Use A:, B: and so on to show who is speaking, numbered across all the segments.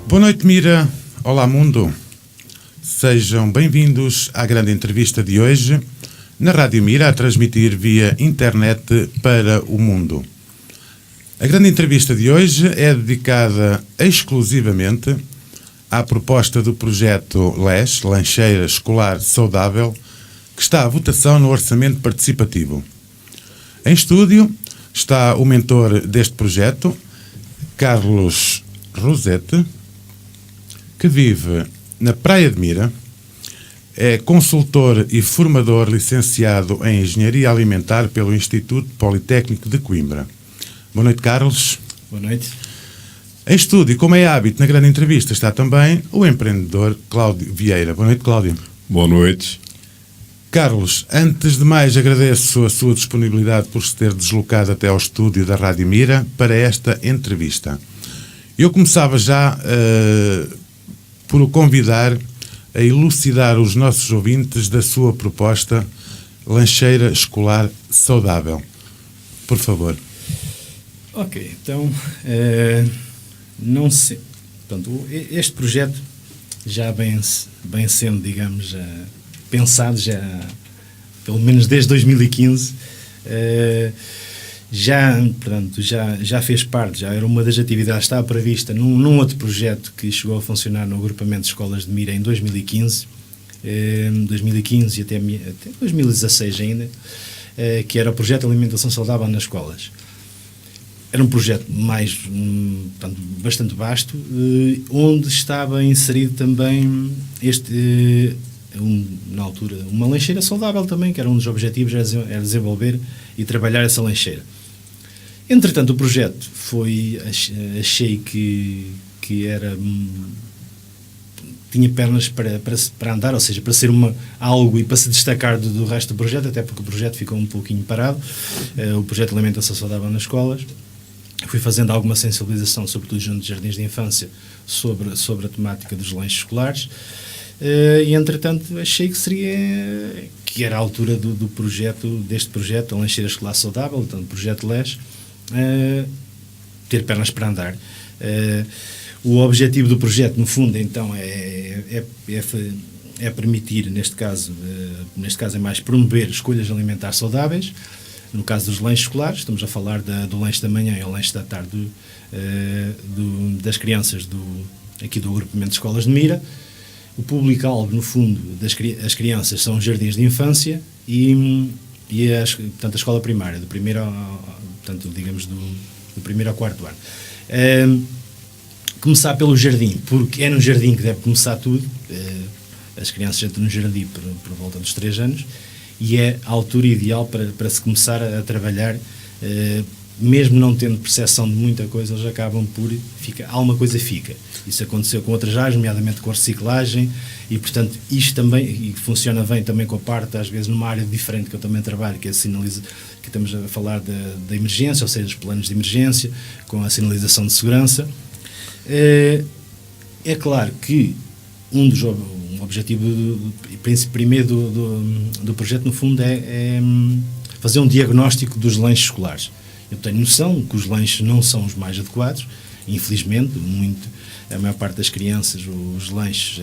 A: Boa noite, Mira. Olá, mundo. Sejam bem-vindos à grande entrevista de hoje, na Rádio Mira, a transmitir via internet para o mundo. A grande entrevista de hoje é dedicada exclusivamente à proposta do projeto LES, Lancheira Escolar Saudável, que está à votação no Orçamento Participativo. Em estúdio está o mentor deste projeto, Carlos Rosete, que vive na Praia de Mira, é consultor e formador licenciado em Engenharia Alimentar pelo Instituto Politécnico de Coimbra. Boa noite, Carlos.
B: Boa noite.
A: Em estúdio, como é hábito na grande entrevista, está também o empreendedor Cláudio Vieira. Boa noite, Cláudio.
C: Boa noite.
A: Carlos, antes de mais agradeço a sua disponibilidade por se ter deslocado até ao estúdio da Rádio Mira para esta entrevista. Eu começava já por o convidar a elucidar os nossos ouvintes da sua proposta Lancheira Escolar Saudável. Por favor.
B: Ok, então, não sei. Portanto, este projeto já bem sendo, digamos, pensado, já, pelo menos desde 2015, já fez parte, já era uma das atividades, estava prevista num outro projeto que chegou a funcionar no agrupamento de escolas de Mira em 2015 e até 2016 ainda, que era o projeto de alimentação saudável nas escolas. Era um projeto bastante vasto, onde estava inserido também na altura, uma lancheira saudável também, que era um dos objetivos, era desenvolver e trabalhar essa lancheira. Entretanto, o projeto achei que tinha pernas para andar, ou seja, para ser algo e para se destacar do resto do projeto, até porque o projeto ficou um pouquinho parado, o projeto de alimentação saudável nas escolas. Fui fazendo alguma sensibilização, sobretudo junto de jardins de infância, sobre a temática dos lanches escolares, e entretanto achei que era a altura deste projeto, a Lancheira Escolar Saudável, então o projeto LES, ter pernas para andar. O objetivo do projeto, no fundo, então, é permitir, neste caso é mais promover escolhas alimentares saudáveis. No caso dos lanches escolares, estamos a falar do lanche da manhã e o lanche da tarde das crianças aqui do agrupamento de escolas de Mira. O público-alvo, no fundo, as crianças são os jardins de infância e portanto, a escola primária, do primeiro ao quarto ano. Começar pelo jardim, porque é no jardim que deve começar tudo. As crianças entram no jardim por volta dos 3 anos e é a altura ideal para se começar a trabalhar, mesmo não tendo percepção de muita coisa, eles acabam alguma coisa fica. Isso aconteceu com outras áreas, nomeadamente com a reciclagem, e portanto isto também, e funciona bem também com a parte, às vezes numa área diferente que eu também trabalho, que estamos a falar da emergência, ou seja, os planos de emergência, com a sinalização de segurança. É claro que um objetivo primeiro do projeto, no fundo, é fazer um diagnóstico dos lanches escolares. Eu tenho noção que os lanches não são os mais adequados, infelizmente, a maior parte das crianças, os lanches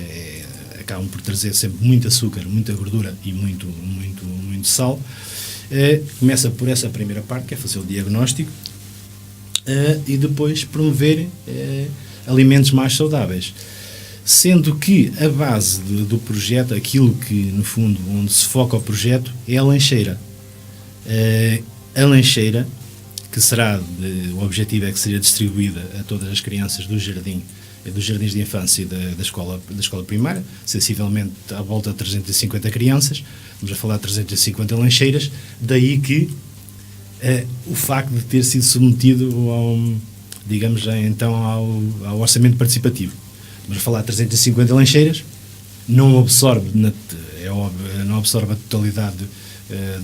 B: acabam por trazer sempre muito açúcar, muita gordura e muito sal. Começa por essa primeira parte, que é fazer o diagnóstico, e depois promover alimentos mais saudáveis. Sendo que a base do projeto, aquilo que, no fundo, onde se foca o projeto, é a lancheira. A lancheira, que o objetivo é que seria distribuída a todas as crianças dos jardins de infância e da escola primária, sensivelmente à volta de 350 crianças, estamos a falar de 350 lancheiras, daí que o facto de ter sido submetido ao orçamento participativo. Estamos a falar de 350 lancheiras, não absorve a totalidade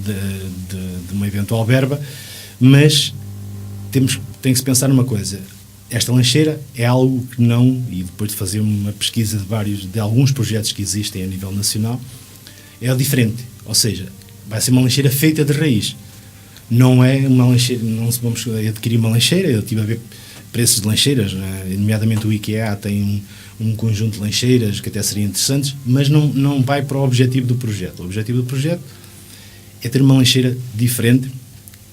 B: de uma eventual verba, mas tem que se pensar numa coisa: esta lancheira é algo que não, e depois de fazer uma pesquisa de alguns projetos que existem a nível nacional, é diferente, ou seja, vai ser uma lancheira feita de raiz. Não é uma lancheira, não vamos adquirir uma lancheira. Eu estive a ver preços de lancheiras, nomeadamente o IKEA tem um conjunto de lancheiras que até seriam interessantes, mas não vai para o objetivo do projeto. O objetivo do projeto é ter uma lancheira diferente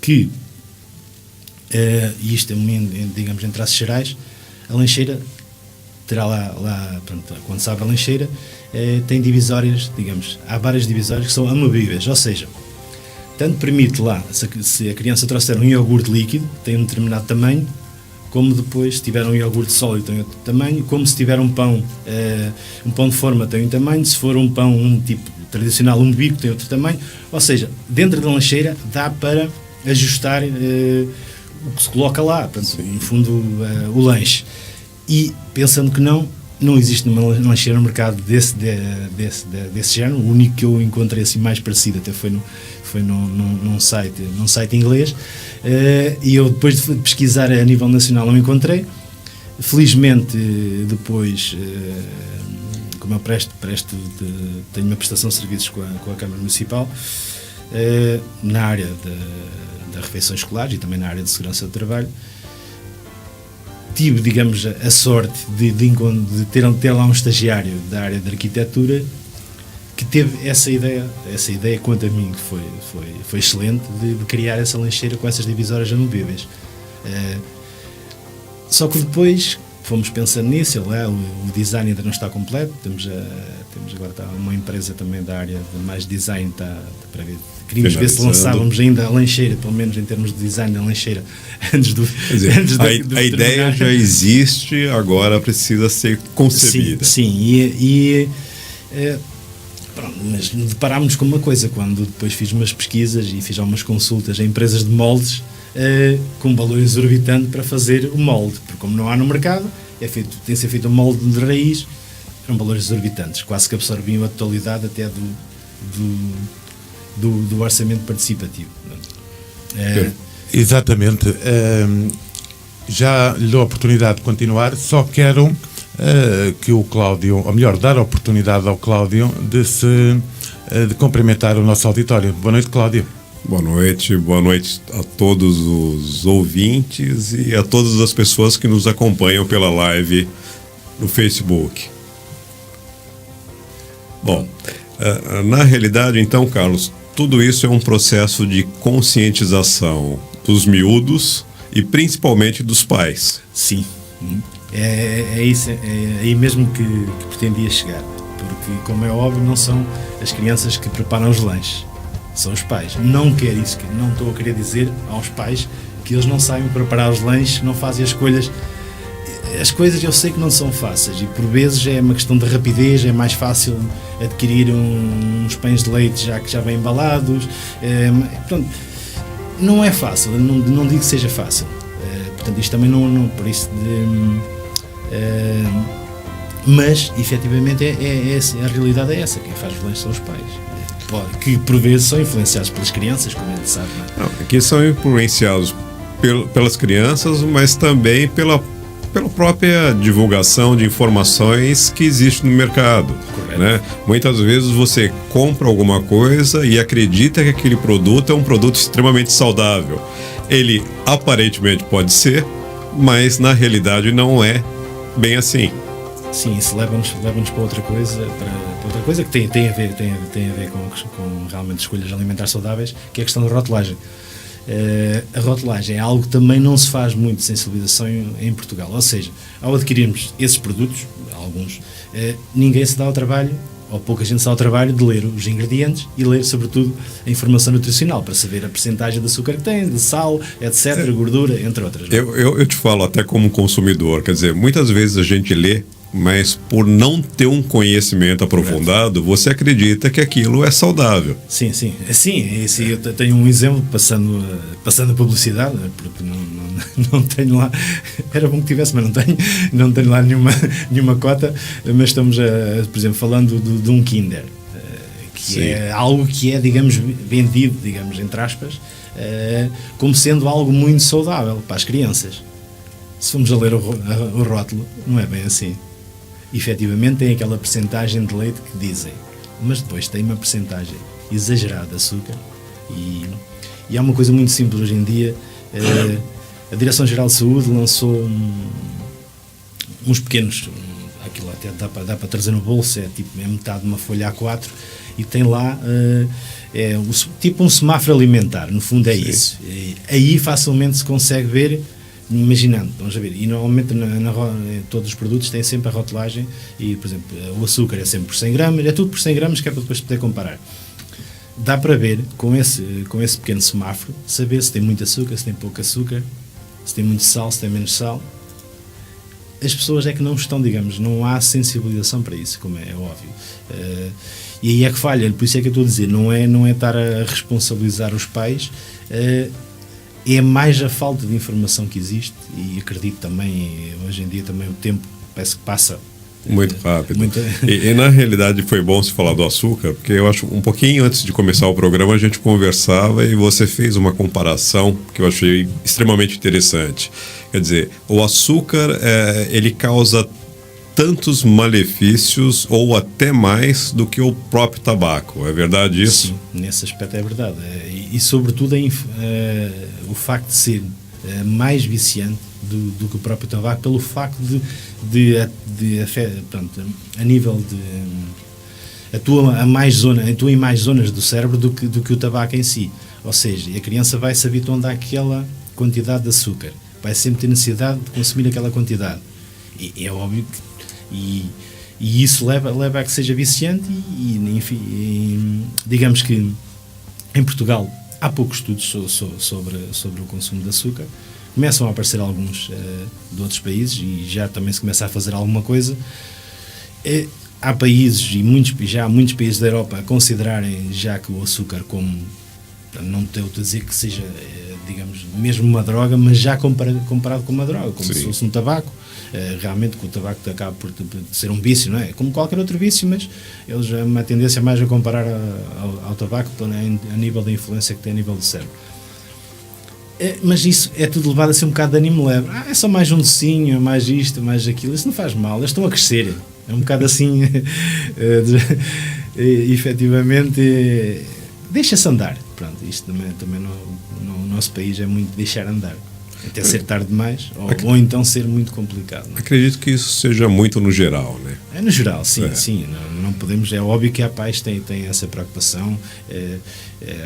B: que, e isto é, digamos, em traços gerais, a lancheira terá lá pronto, quando se abre a lancheira, tem divisórias, digamos, há várias divisórias que são amovíveis, ou seja, tanto permite lá, se a criança trouxer um iogurte líquido, tem um determinado tamanho, como depois, se tiver um iogurte sólido, tem outro tamanho, como se tiver um pão de forma, tem um tamanho, se for um pão, um tipo tradicional, um bico, tem outro tamanho, ou seja, dentro da lancheira dá para ajustar o que se coloca lá, portanto, no fundo, o lanche. E, pensando que não existe uma lancheira no mercado desse género, o único que eu encontrei assim mais parecido até foi num site inglês, e eu depois de pesquisar a nível nacional não encontrei. Felizmente depois, como eu tenho uma prestação de serviços com a Câmara Municipal, na área da refeições escolares e também na área de segurança do trabalho, tive, digamos, a sorte de ter lá um estagiário da área de arquitetura que teve essa ideia quanto a mim, que foi excelente, de criar essa lancheira com essas divisórias amovíveis. Só que depois fomos pensando nisso, o design ainda não está completo, temos agora uma empresa também da área de mais design, está para ver. Queríamos ver se lançávamos ainda a lancheira, pelo menos em termos de design da lancheira, antes do...
C: a ideia já existe, agora precisa ser concebida.
B: Sim, pronto, mas deparámos com uma coisa, quando depois fiz umas pesquisas e fiz algumas consultas a empresas de moldes, com um valor exorbitante para fazer o molde, porque como não há no mercado, tem de ser feito um molde de raiz, eram valores exorbitantes, quase que absorviam a totalidade até do orçamento participativo.
A: Exatamente. Já lhe dou a oportunidade de continuar, só quero que o Cláudio, ou melhor, dar a oportunidade ao Cláudio de cumprimentar o nosso auditório. Boa noite, Cláudio.
C: Boa noite a todos os ouvintes e a todas as pessoas que nos acompanham pela live no Facebook. Bom, na realidade, então, Carlos, tudo isso é um processo de conscientização dos miúdos e principalmente dos pais.
B: Sim, é isso, é aí mesmo que pretendia chegar, porque, como é óbvio, não são as crianças que preparam os lanches, são os pais. Não estou a querer dizer aos pais que eles não sabem preparar os lanches, não fazem as escolhas. As coisas eu sei que não são fáceis e por vezes é uma questão de rapidez, é mais fácil adquirir uns pães de leite que já vêm embalados, portanto, não é fácil, não digo que seja fácil, portanto isto também não por isso mas efetivamente a realidade é essa, quem faz os lanches são os pais, que por vezes são influenciados pelas crianças, como a gente sabe.
C: Não, aqui são influenciados pelas crianças, mas também pela própria divulgação de informações que existe no mercado, né? Muitas vezes você compra alguma coisa e acredita que aquele produto é um produto extremamente saudável. Ele aparentemente pode ser, mas na realidade não é bem assim.
B: Sim, isso leva-nos para outra coisa que tem a ver com realmente escolhas alimentares saudáveis, que é a questão da rotulagem. A rotulagem é algo que também não se faz muito de sensibilização em Portugal, ou seja, ao adquirirmos esses produtos, alguns, ninguém se dá ao trabalho, ou pouca gente se dá ao trabalho de ler os ingredientes e ler sobretudo a informação nutricional, para saber a percentagem de açúcar que tem, de sal, etc, gordura, entre outras.
C: Eu te falo até como consumidor, quer dizer, muitas vezes a gente lê, mas por não ter um conhecimento aprofundado, você acredita que aquilo é saudável.
B: Sim, eu tenho um exemplo, passando a publicidade, porque não tenho lá, era bom que tivesse, mas não tenho lá nenhuma cota, mas estamos, por exemplo, falando de um Kinder, que é algo que é, digamos, vendido, digamos, entre aspas, como sendo algo muito saudável para as crianças. Se formos a ler o rótulo, não é bem assim. Efetivamente tem aquela percentagem de leite que dizem, mas depois tem uma percentagem exagerada de açúcar e há uma coisa muito simples hoje em dia, a Direção-Geral de Saúde lançou uns pequenos, aquilo até dá para trazer no bolso, é metade de uma folha A4, e tem lá tipo um semáforo alimentar, no fundo é isso. Aí facilmente se consegue ver, imaginando, vamos a ver, e normalmente todos os produtos têm sempre a rotulagem, e por exemplo, o açúcar é sempre por 100 gramas, é tudo por 100 gramas, que é para depois poder comparar. Dá para ver, com esse pequeno semáforo, saber se tem muito açúcar, se tem pouco açúcar, se tem muito sal, se tem menos sal. As pessoas é que não estão, digamos, não há sensibilização para isso, como é óbvio. E aí é que falha, por isso é que eu estou a dizer, não é estar a responsabilizar os pais, é mais a falta de informação que existe, e acredito também, hoje em dia também o tempo parece que passa
C: muito rápido. E na realidade foi bom se falar do açúcar, porque eu acho um pouquinho antes de começar o programa a gente conversava e você fez uma comparação que eu achei extremamente interessante. Quer dizer, o açúcar ele causa tantos malefícios ou até mais do que o próprio tabaco, é verdade isso?
B: Sim, nesse aspecto é verdade. E sobretudo o facto de ser mais viciante do que o próprio tabaco, pelo facto de portanto, a nível de atua em mais zonas do cérebro do que o tabaco em si. Ou seja, a criança vai se habituando àquela quantidade de açúcar, vai sempre ter necessidade de consumir aquela quantidade, e é óbvio que e isso leva a que seja viciante, enfim, digamos que em Portugal há poucos estudos sobre o consumo de açúcar. Começam a aparecer alguns de outros países, e já também se começa a fazer alguma coisa. Há países, já há muitos países da Europa a considerarem já que o açúcar como, não estou a dizer que seja, digamos, mesmo uma droga, mas já comparado com uma droga, como se fosse um tabaco. Realmente que o tabaco acaba por ser um vício, não é? Como qualquer outro vício, mas eles há uma tendência mais a comparar ao tabaco a nível da influência que tem a nível do cérebro. Mas isso é tudo levado a ser um bocado de ânimo leve. É só mais um docinho, mais isto, mais aquilo. Isso não faz mal, eles estão a crescer. É um bocado assim, efetivamente, deixa-se andar. Pronto, isto também no nosso país é muito deixar andar. Até ser tarde demais, ou então ser muito complicado. Não?
C: Acredito que isso seja muito no geral, né?
B: É no geral, sim, sim. Não podemos, é óbvio que há pais que têm essa preocupação.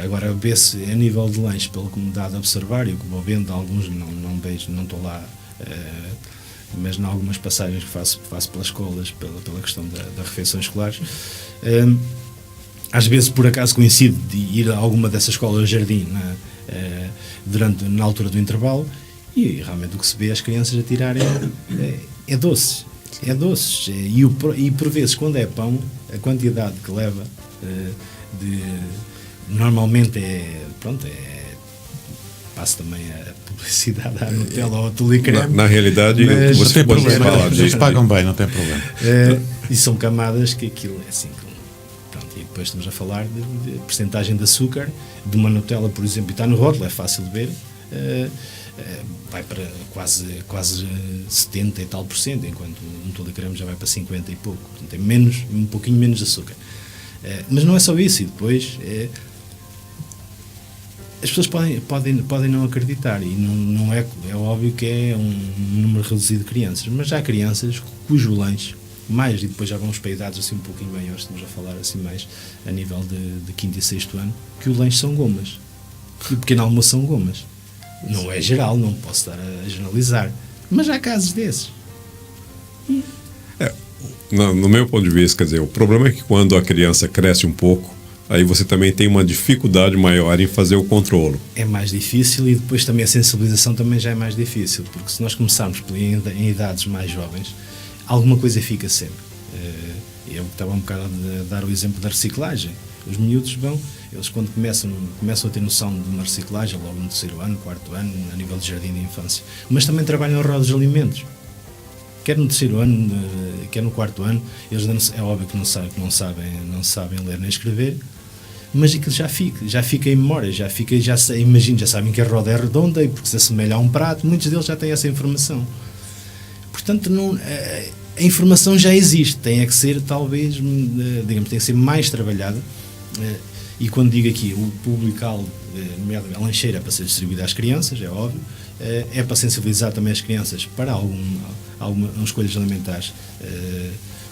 B: Agora, vê-se a nível de lanche, pelo que me dá de observar, e o que vou vendo, alguns não vejo, não estou lá, mas em algumas passagens que faço pelas escolas, pela questão das refeições escolares, às vezes por acaso coincide de ir a alguma dessas escolas de jardim na altura do intervalo, e realmente o que se vê as crianças a tirarem é doces. É doces. E por vezes, quando é pão, a quantidade que leva normalmente passo também a publicidade à Nutella ou ao Tulicreme.
C: Na realidade, você pode falar disso.
A: Eles pagam bem, não tem problema.
B: E são camadas que aquilo é assim. Pronto, e depois estamos a falar de percentagem de açúcar de uma Nutella, por exemplo, e está no rótulo, é fácil de ver, vai para quase 70 e tal %, enquanto um Tulicreme já vai para 50 e pouco. Portanto, é um pouquinho menos de açúcar. Mas não é só isso, e depois as pessoas podem não acreditar, e não é óbvio que é um número reduzido de crianças, mas há crianças cujo lanche, mais, e depois já vamos para idades assim um pouquinho maiores, estamos a falar assim mais a nível de 5º e 6º ano, que o lanche são gomas, e o pequeno almoço são gomas. Não é geral, não posso estar a generalizar, mas há casos desses.
C: No meu ponto de vista, quer dizer, o problema é que quando a criança cresce um pouco, aí você também tem uma dificuldade maior em fazer o controle. É
B: mais difícil, e depois também a sensibilização também já é mais difícil, porque se nós começarmos em idades mais jovens, alguma coisa fica sempre. Eu estava um bocado a dar o exemplo da reciclagem. Os miúdos eles quando começam a ter noção de uma reciclagem, logo no 3º ano, 4º ano, a nível de jardim de infância, mas também trabalham rodas de alimentos. Quer no 3º ano, quer no 4º ano, eles é óbvio que não sabem ler nem escrever, mas aquilo já fica em memória, já sabem que a roda é redonda e porque se assemelha a um prato, muitos deles já têm essa informação. Portanto, a informação já existe, tem que ser talvez, digamos, tem que ser mais trabalhada, e quando digo aqui o público-alvo, a lancheira para ser distribuída às crianças, é óbvio, é para sensibilizar também as crianças para algumas escolhas alimentares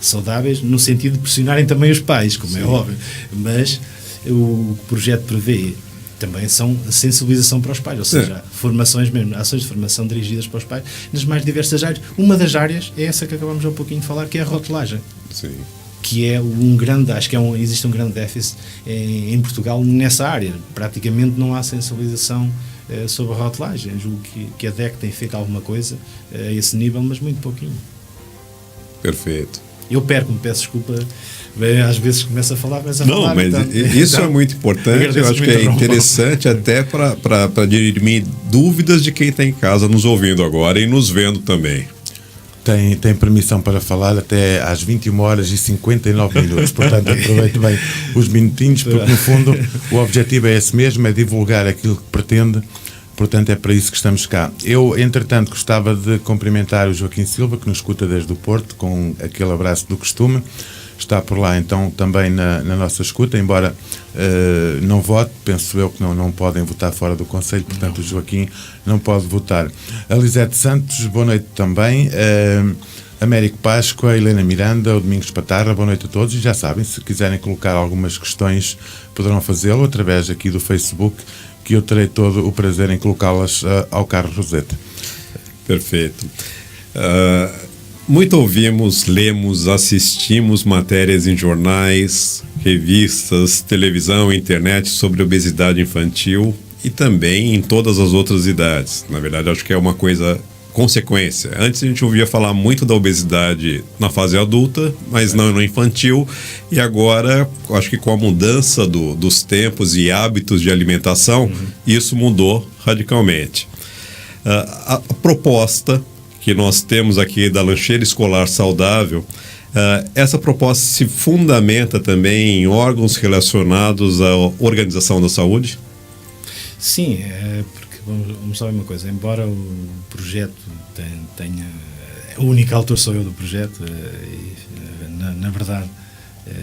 B: saudáveis, no sentido de pressionarem também os pais, como é óbvio, mas o projeto prevê também são sensibilização para os pais, ou seja, formações mesmo, ações de formação dirigidas para os pais nas mais diversas áreas. Uma das áreas é essa que acabamos há um pouquinho de falar, que é a rotulagem.
C: Sim.
B: Que é acho que existe um grande déficit em Portugal nessa área. Praticamente não há sensibilização sobre a rotulagem. Eu julgo que a DEC tem feito alguma coisa a esse nível, mas muito pouquinho.
C: Perfeito.
B: Eu peço desculpa, às vezes começo a falar, mas
C: isso é muito importante. Eu acho que é interessante até para dirimir dúvidas de quem está em casa nos ouvindo agora e nos vendo também.
A: Tem permissão para falar até às 21h59, portanto aproveite bem os minutinhos, porque no fundo o objetivo é esse mesmo, é divulgar aquilo que pretende, portanto é para isso que estamos cá. Eu, entretanto, gostava de cumprimentar o Joaquim Silva, que nos escuta desde o Porto, com aquele abraço do costume. Está por lá então também na nossa escuta, embora não vote, penso eu que não podem votar fora do Conselho, portanto o Joaquim não pode votar. A Lisete Santos, boa noite também. Américo Páscoa, Helena Miranda, o Domingos Patarra, boa noite a todos. E já sabem, se quiserem colocar algumas questões, poderão fazê-lo através aqui do Facebook, que eu terei todo o prazer em colocá-las ao Carlos Rosete.
C: Perfeito. Muito ouvimos, lemos, assistimos matérias em jornais, revistas, televisão, internet sobre obesidade infantil e também em todas as outras idades. Na verdade, acho que é uma coisa consequência. Antes a gente ouvia falar muito da obesidade na fase adulta, mas não no infantil. E agora, acho que com a mudança dos tempos e hábitos de alimentação, isso mudou radicalmente. A proposta que nós temos aqui da lancheira escolar saudável, essa proposta se fundamenta também em órgãos relacionados à Organização da Saúde?
B: Sim, porque vamos saber uma coisa, embora o projeto tenha... O único autor sou eu do projeto, na verdade,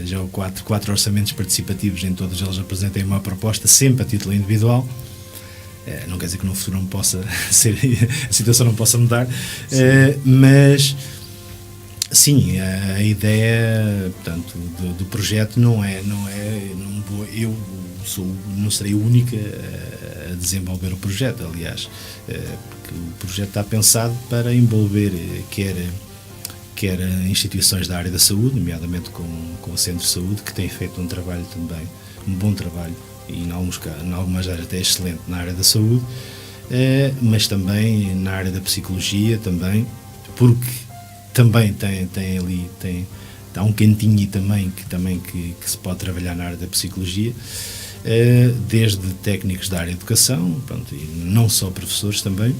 B: já há quatro orçamentos participativos, em todos eles apresentei uma proposta, sempre a título individual. Não quer dizer que no futuro não possa ser, a situação não possa mudar, mas sim, a ideia, portanto, do projeto não serei o único a desenvolver o projeto, aliás, porque o projeto está pensado para envolver quer instituições da área da saúde, nomeadamente com o Centro de Saúde, que tem feito um trabalho também, um bom trabalho, e em algumas áreas até excelente na área da saúde, mas também na área da psicologia porque também há um cantinho também que se pode trabalhar na área da psicologia, desde técnicos da área de educação, pronto, e não só professores também.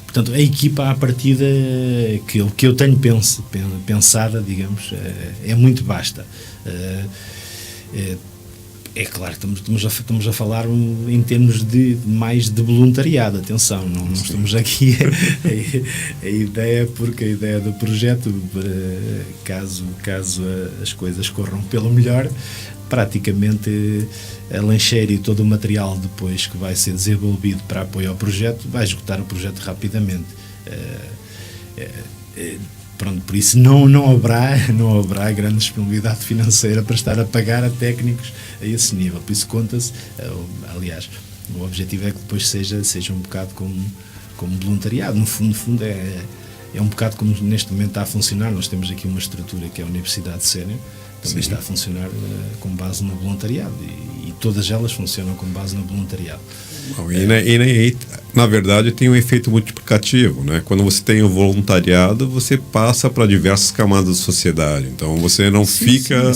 B: Portanto, a equipa à partida que eu tenho pensada, digamos, é muito vasta. É claro que estamos a falar em termos mais de voluntariado, atenção, não estamos aqui a ideia, porque a ideia do projeto, caso as coisas corram pelo melhor, praticamente a lancheira e todo o material depois que vai ser desenvolvido para apoio ao projeto vai esgotar o projeto rapidamente. Pronto, por isso não haverá grande disponibilidade financeira para estar a pagar a técnicos a esse nível. Por isso conta-se, aliás, o objetivo é que depois seja um bocado como voluntariado. No fundo é um bocado como neste momento está a funcionar. Nós temos aqui uma estrutura que é a Universidade Sénior, também está a funcionar com base no voluntariado, e todas elas funcionam com base no voluntariado.
C: Bom, e na verdade tem um efeito multiplicativo, né? Quando você tem o voluntariado, você passa para diversas camadas da sociedade, então você não fica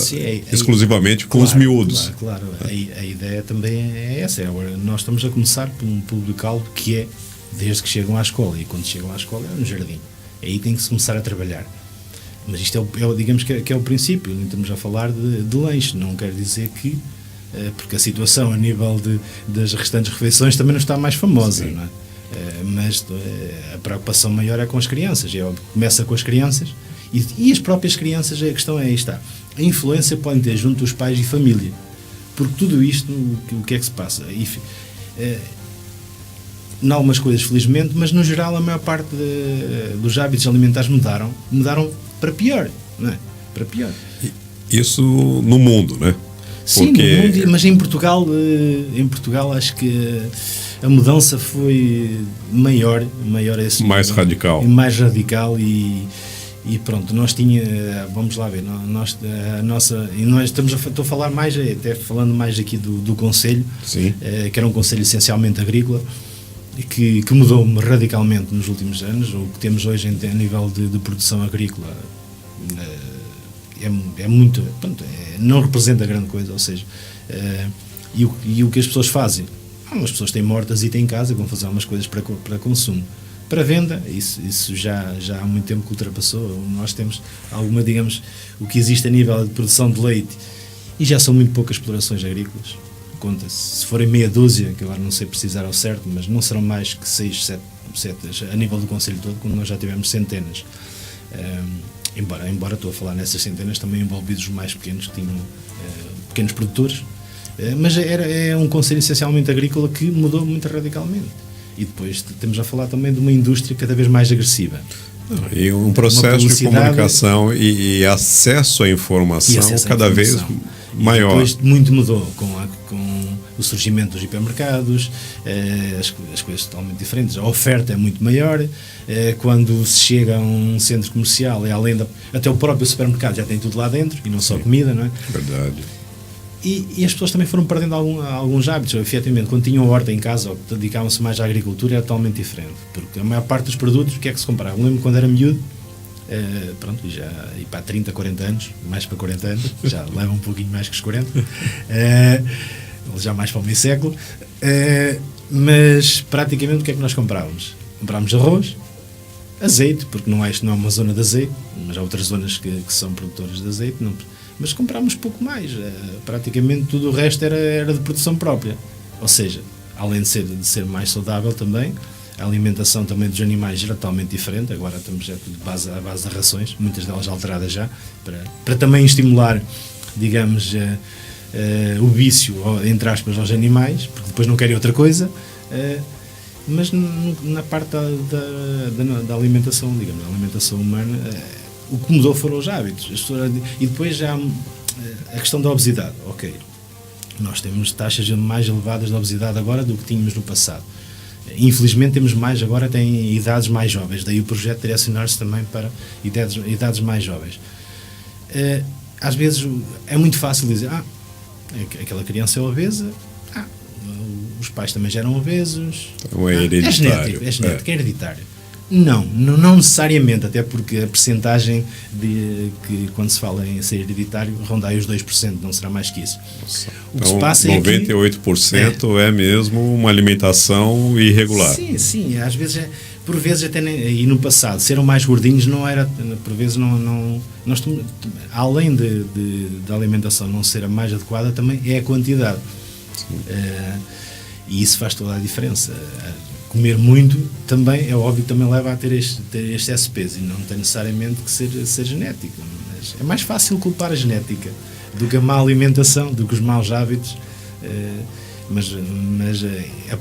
C: exclusivamente com os miúdos.
B: Claro. A ideia também é essa. Agora, nós estamos a começar por um público-alvo que é desde que chegam à escola, e quando chegam à escola é no jardim. Aí tem que se começar a trabalhar. Mas isto digamos que é o princípio. Estamos a falar de lanche, não quer dizer que, porque a situação a nível das restantes refeições também não está mais famosa, não é? Mas a preocupação maior é com as crianças, começa com as crianças, e as próprias crianças, a questão é aí está. A influência pode ter junto dos pais e família, porque tudo isto, o que é que se passa? em algumas coisas, felizmente, mas no geral a maior parte dos hábitos alimentares mudaram para pior, não é? Para pior.
C: Isso no mundo, né?
B: Sim,
C: porque...
B: no mundo, mas em Portugal acho que a mudança foi maior esse
C: mais
B: nível,
C: radical.
B: mais radical e pronto, vamos lá ver, estou a falar mais, até falando mais aqui do Conselho, que era um Conselho essencialmente agrícola, que mudou radicalmente nos últimos anos. O que temos hoje a nível de produção agrícola é muito, pronto, não representa grande coisa, ou seja, e o que as pessoas fazem, as pessoas têm hortas e têm em casa, vão fazer algumas coisas para consumo. Para venda, isso já há muito tempo que ultrapassou. Nós temos alguma, digamos, o que existe a nível de produção de leite, e já são muito poucas explorações agrícolas. Conta-se, se forem meia dúzia, que agora não sei precisar ao certo, mas não serão mais que 6, 7 a nível do Conselho todo, quando nós já tivemos centenas. Embora estou a falar nessas centenas também envolvidos os mais pequenos, que tinham pequenos produtores, mas é um Conselho essencialmente agrícola que mudou muito radicalmente. E depois temos a falar também de uma indústria cada vez mais agressiva.
C: E um processo de comunicação e acesso à informação cada vez maior.
B: E depois muito mudou com o surgimento dos hipermercados, as coisas totalmente diferentes. A oferta é muito maior. Quando se chega a um centro comercial, até o próprio supermercado já tem tudo lá dentro, e não só comida, não é?
C: Verdade.
B: E as pessoas também foram perdendo alguns hábitos. Efetivamente, quando tinham horta em casa ou dedicavam-se mais à agricultura, era totalmente diferente, porque a maior parte dos produtos, o que é que se comprava? Eu lembro quando era miúdo, e para 30, 40 anos, mais para 40 anos, já leva um pouquinho mais que os 40, já mais para o meio século, mas praticamente o que é que nós comprávamos? Comprávamos arroz, azeite, porque não é uma zona de azeite, mas há outras zonas que são produtoras de azeite, mas comprámos pouco mais. Praticamente tudo o resto era de produção própria. Ou seja, além de ser mais saudável também, a alimentação também dos animais era totalmente diferente. Agora estamos tudo à base de rações, muitas delas alteradas já, para também estimular, digamos, o vício, entre aspas, aos animais, porque depois não querem outra coisa. Mas na parte da alimentação, digamos, da alimentação humana, o que mudou foram os hábitos. E depois já a questão da obesidade. Ok, nós temos taxas mais elevadas de obesidade agora do que tínhamos no passado. Infelizmente temos mais agora, tem idades mais jovens, daí o projeto direcionar-se também para idades mais jovens. Às vezes é muito fácil dizer, aquela criança é obesa, os pais também já eram obesos,
C: então é hereditário.
B: É genético, é hereditário. Não necessariamente, até porque a percentagem que quando se fala em ser hereditário ronda aí os 2%, não será mais que isso.
C: O que se passa 98% é mesmo uma alimentação irregular.
B: Sim, às vezes por vezes até e no passado serem mais gordinhos não era, por vezes nós, além da alimentação não ser a mais adequada, também é a quantidade. E isso faz toda a diferença. Comer muito também, é óbvio, também leva a ter excesso de peso, e não tem necessariamente que ser genético. Mas é mais fácil culpar a genética do que a má alimentação, do que os maus hábitos. Mas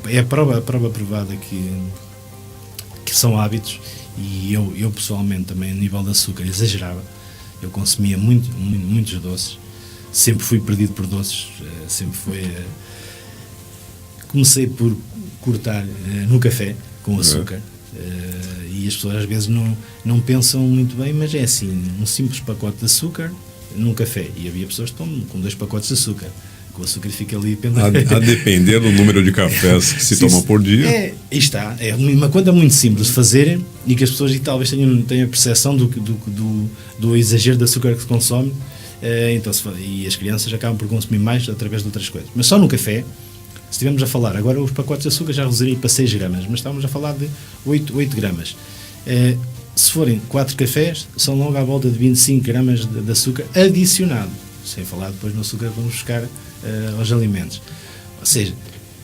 B: é a prova provada que são hábitos. E eu pessoalmente também, a nível de açúcar, exagerava. Eu consumia muitos doces. Sempre fui perdido por doces. Comecei por cortar no café com açúcar, e as pessoas às vezes não pensam muito bem, mas é assim, um simples pacote de açúcar num café, e havia pessoas que tomam com 2 pacotes de açúcar, o açúcar fica ali pendente.
C: A depender do número de cafés que se tomam por dia.
B: É uma conta muito simples de fazerem, e que as pessoas talvez tenham a percepção do exagero de açúcar que se consome, e as crianças acabam por consumir mais através de outras coisas, mas só no café. Se estivermos a falar, agora os pacotes de açúcar já reduziram para 6 gramas, mas estávamos a falar de 8 gramas. Se forem 4 cafés, são logo à volta de 25 gramas de açúcar adicionado, sem falar depois no açúcar que vamos buscar aos alimentos. Ou seja,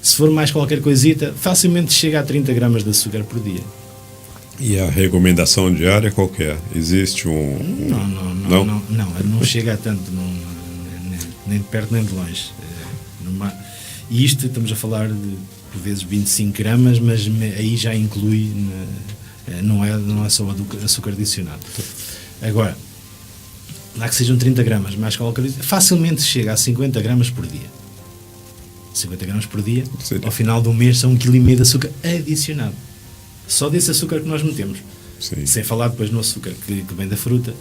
B: se for mais qualquer coisita, facilmente chega a 30 gramas de açúcar por dia.
C: E a recomendação diária qual que é? Existe
B: não chega a tanto, nem de perto nem de longe. E isto estamos a falar de por vezes 25 gramas, mas aí já inclui, não é só açúcar adicionado. Agora, lá que sejam 30 gramas mais calórico, facilmente chega a 50 gramas por dia. 50 gramas por dia,
C: sim,
B: ao final do mês são 1,5 kg de açúcar adicionado. Só desse açúcar que nós metemos.
C: Sim.
B: Sem falar depois no açúcar que vem da fruta,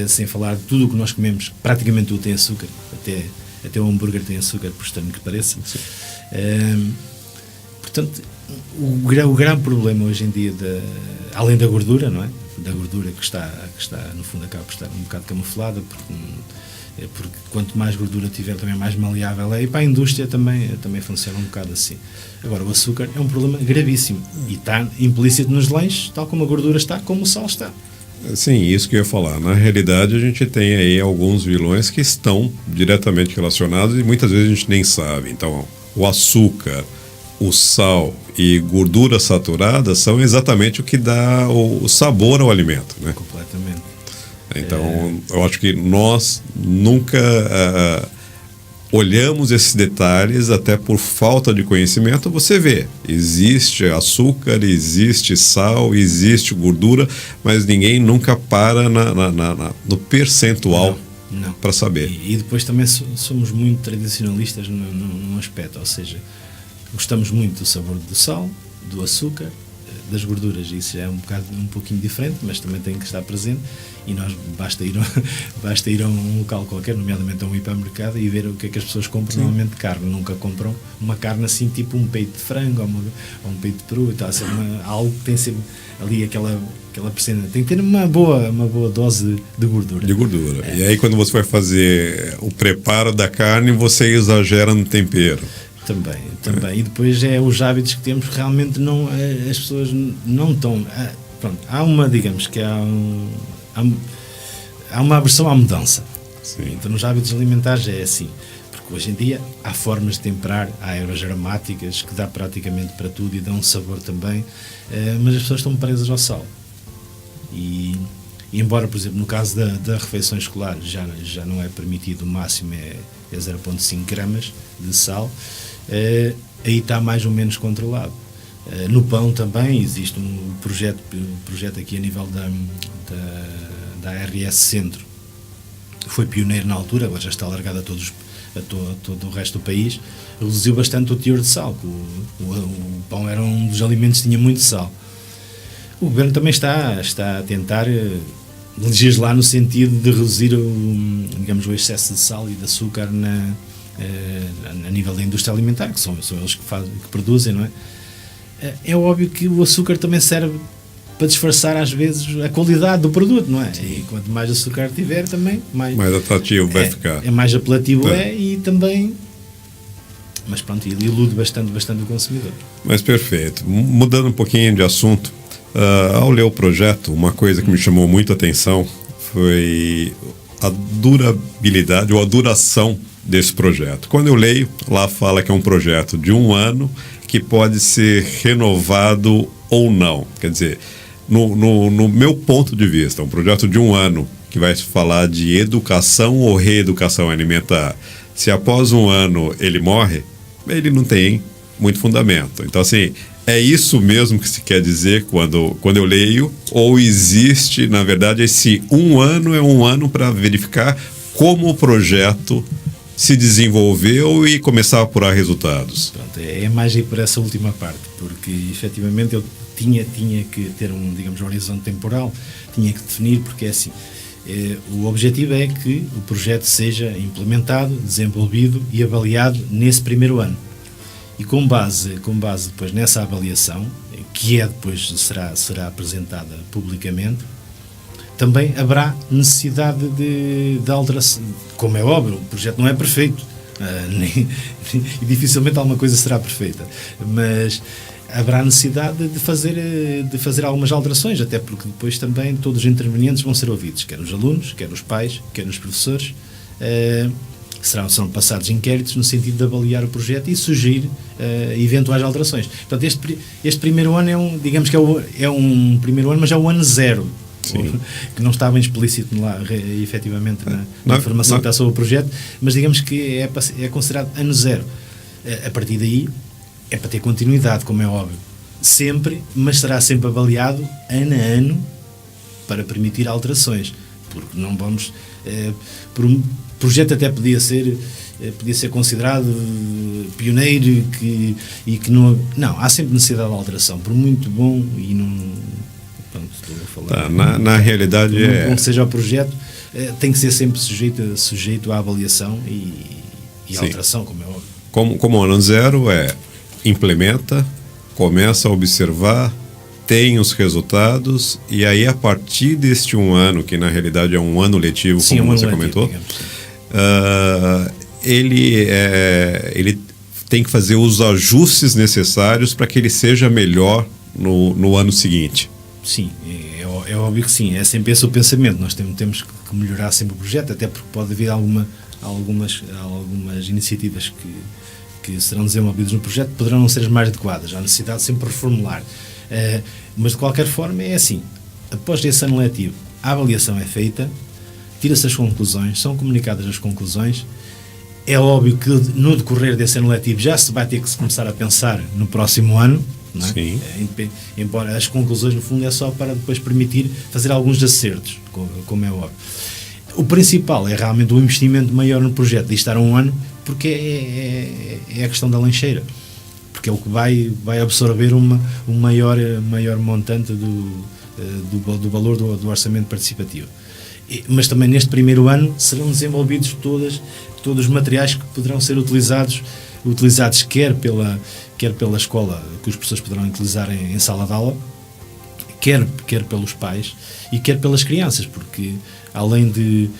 B: sem falar de tudo o que nós comemos, praticamente tudo tem açúcar, até o hambúrguer tem açúcar, por estranho que pareça. Portanto, o grande problema hoje em dia, além da gordura, não é? Da gordura que está no fundo acaba por estar um bocado camuflada, porque quanto mais gordura tiver também mais maleável é, e para a indústria também funciona um bocado assim. Agora, o açúcar é um problema gravíssimo e está implícito nos lanches, tal como a gordura está, como o sal está.
C: Sim, isso que eu ia falar. Na realidade, a gente tem aí alguns vilões que estão diretamente relacionados e muitas vezes a gente nem sabe. Então, o açúcar, o sal e gordura saturada são exatamente o que dá o sabor ao alimento, né?
B: Completamente.
C: Então, eu acho que nós nunca olhamos esses detalhes, até por falta de conhecimento. Você vê, existe açúcar, existe sal, existe gordura, mas ninguém nunca para no percentual para saber.
B: E depois também somos muito tradicionalistas num aspecto, ou seja, gostamos muito do sabor do sal, do açúcar, das gorduras. Isso já é um pouquinho diferente, mas também tem que estar presente, e nós basta ir a um local qualquer, nomeadamente a um hipermercado, e ver o que é que as pessoas compram. Sim. Normalmente carne, nunca compram uma carne assim, tipo um peito de frango ou um peito de peru, está a ser algo que tem sempre ali aquela percentagem, tem que ter uma boa dose de gordura.
C: E aí, quando você vai fazer o preparo da carne, você exagera no tempero.
B: Também. E depois os hábitos que temos, realmente as pessoas não estão... Pronto, há uma aversão à mudança.
C: Sim.
B: Então, nos hábitos alimentares é assim. Porque hoje em dia há formas de temperar, há ervas aromáticas que dá praticamente para tudo e dão um sabor também, mas as pessoas estão presas ao sal. E embora, por exemplo, no caso da refeição escolar já não é permitido, o máximo é 0,5 gramas de sal, aí está mais ou menos controlado. No pão também existe um projeto aqui a nível da RS Centro, foi pioneiro na altura, agora já está alargado a todo o resto do país, reduziu bastante o teor de sal. O pão era um dos alimentos que tinha muito sal. O governo também está a tentar legislar no sentido de reduzir o excesso de sal e de açúcar a nível da indústria alimentar, que são eles que produzem, não é? É óbvio que o açúcar também serve para disfarçar às vezes a qualidade do produto, não é? Sim. E quanto mais açúcar tiver também, mais atrativo vai ficar. É mais apelativo e também... Mas pronto, ele ilude bastante o consumidor.
C: Mas perfeito. Mudando um pouquinho de assunto, ao ler o projeto, uma coisa que me chamou muito a atenção foi a durabilidade ou a duração desse projeto. Quando eu leio, lá fala que é um projeto de 1 ano que pode ser renovado ou não. Quer dizer, no meu ponto de vista, um projeto de 1 ano que vai falar de educação ou reeducação alimentar. Se após 1 ano ele morre, ele não tem muito fundamento. Então, assim, é isso mesmo que se quer dizer quando eu leio, ou existe, na verdade, esse 1 ano é 1 ano para verificar como o projeto se desenvolveu e começar a apurar resultados?
B: Pronto, é mais ir por essa última parte, porque efetivamente eu tinha que ter um horizonte temporal, tinha que definir, porque é assim, o objetivo é que o projeto seja implementado, desenvolvido e avaliado nesse primeiro ano. E com base depois nessa avaliação, que depois será apresentada publicamente, também haverá necessidade de alteração. Como é óbvio, o projeto não é perfeito, e dificilmente alguma coisa será perfeita, mas haverá necessidade de fazer algumas alterações, até porque depois também todos os intervenientes vão ser ouvidos, quer os alunos, quer os pais, quer os professores. Serão passados inquéritos no sentido de avaliar o projeto e sugerir eventuais alterações. Portanto, este primeiro ano é um primeiro ano, mas é o ano zero. Sim. Que não está bem explícito lá, efetivamente, na informação que está sobre o projeto, mas digamos que é considerado ano zero. A partir daí, é para ter continuidade, como é óbvio. Sempre, mas será sempre avaliado ano a ano para permitir alterações. Porque não vamos... o projeto até podia ser considerado pioneiro e que não... Não, há sempre necessidade de alteração, por muito bom e não... Pronto, estou a falar...
C: Tá, na realidade
B: bom que seja o projeto, tem que ser sempre sujeito à avaliação e alteração, como é óbvio.
C: Como o ano zero implementa, começa a observar, tem os resultados, e aí a partir deste um ano, que na realidade é um ano letivo,
B: sim,
C: como
B: um
C: você
B: ano
C: comentou,
B: letivo,
C: ele tem que fazer os ajustes necessários para que ele seja melhor no ano seguinte.
B: Sim, é óbvio que sim, é sempre esse o pensamento. Nós temos que melhorar sempre o projeto, até porque pode haver algumas iniciativas que serão desenvolvidas no projeto, poderão não ser as mais adequadas. Há necessidade de sempre reformular. Mas de qualquer forma é assim, após esse ano letivo, a avaliação é feita, tira-se as conclusões, são comunicadas as conclusões. É óbvio que no decorrer desse ano letivo já se vai ter que começar a pensar no próximo ano, não é?
C: Sim.
B: Embora as conclusões no fundo é só para depois permitir fazer alguns acertos, como é óbvio. O principal é realmente o investimento maior no projeto de estar um ano, porque é a questão da lancheira, porque é o que vai absorver um maior montante do valor do orçamento participativo. Mas também neste primeiro ano serão desenvolvidos todos os materiais que poderão ser utilizados quer pela escola, que os professores poderão utilizar em sala de aula, quer pelos pais e quer pelas crianças, porque além de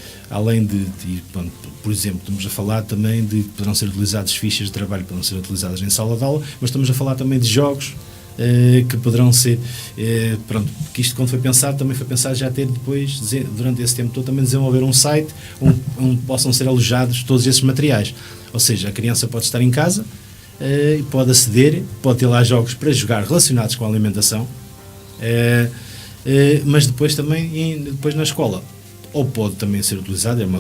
B: por exemplo, estamos a falar também de que poderão ser utilizadas fichas de trabalho, poderão ser utilizadas em sala de aula, mas estamos a falar também de jogos que poderão ser, que isto quando foi pensado, também foi pensado já ter depois, durante esse tempo todo, também desenvolver um site onde possam ser alojados todos esses materiais. Ou seja, a criança pode estar em casa e pode aceder, pode ter lá jogos para jogar relacionados com a alimentação, mas depois também depois na escola. Ou pode também ser utilizado, é uma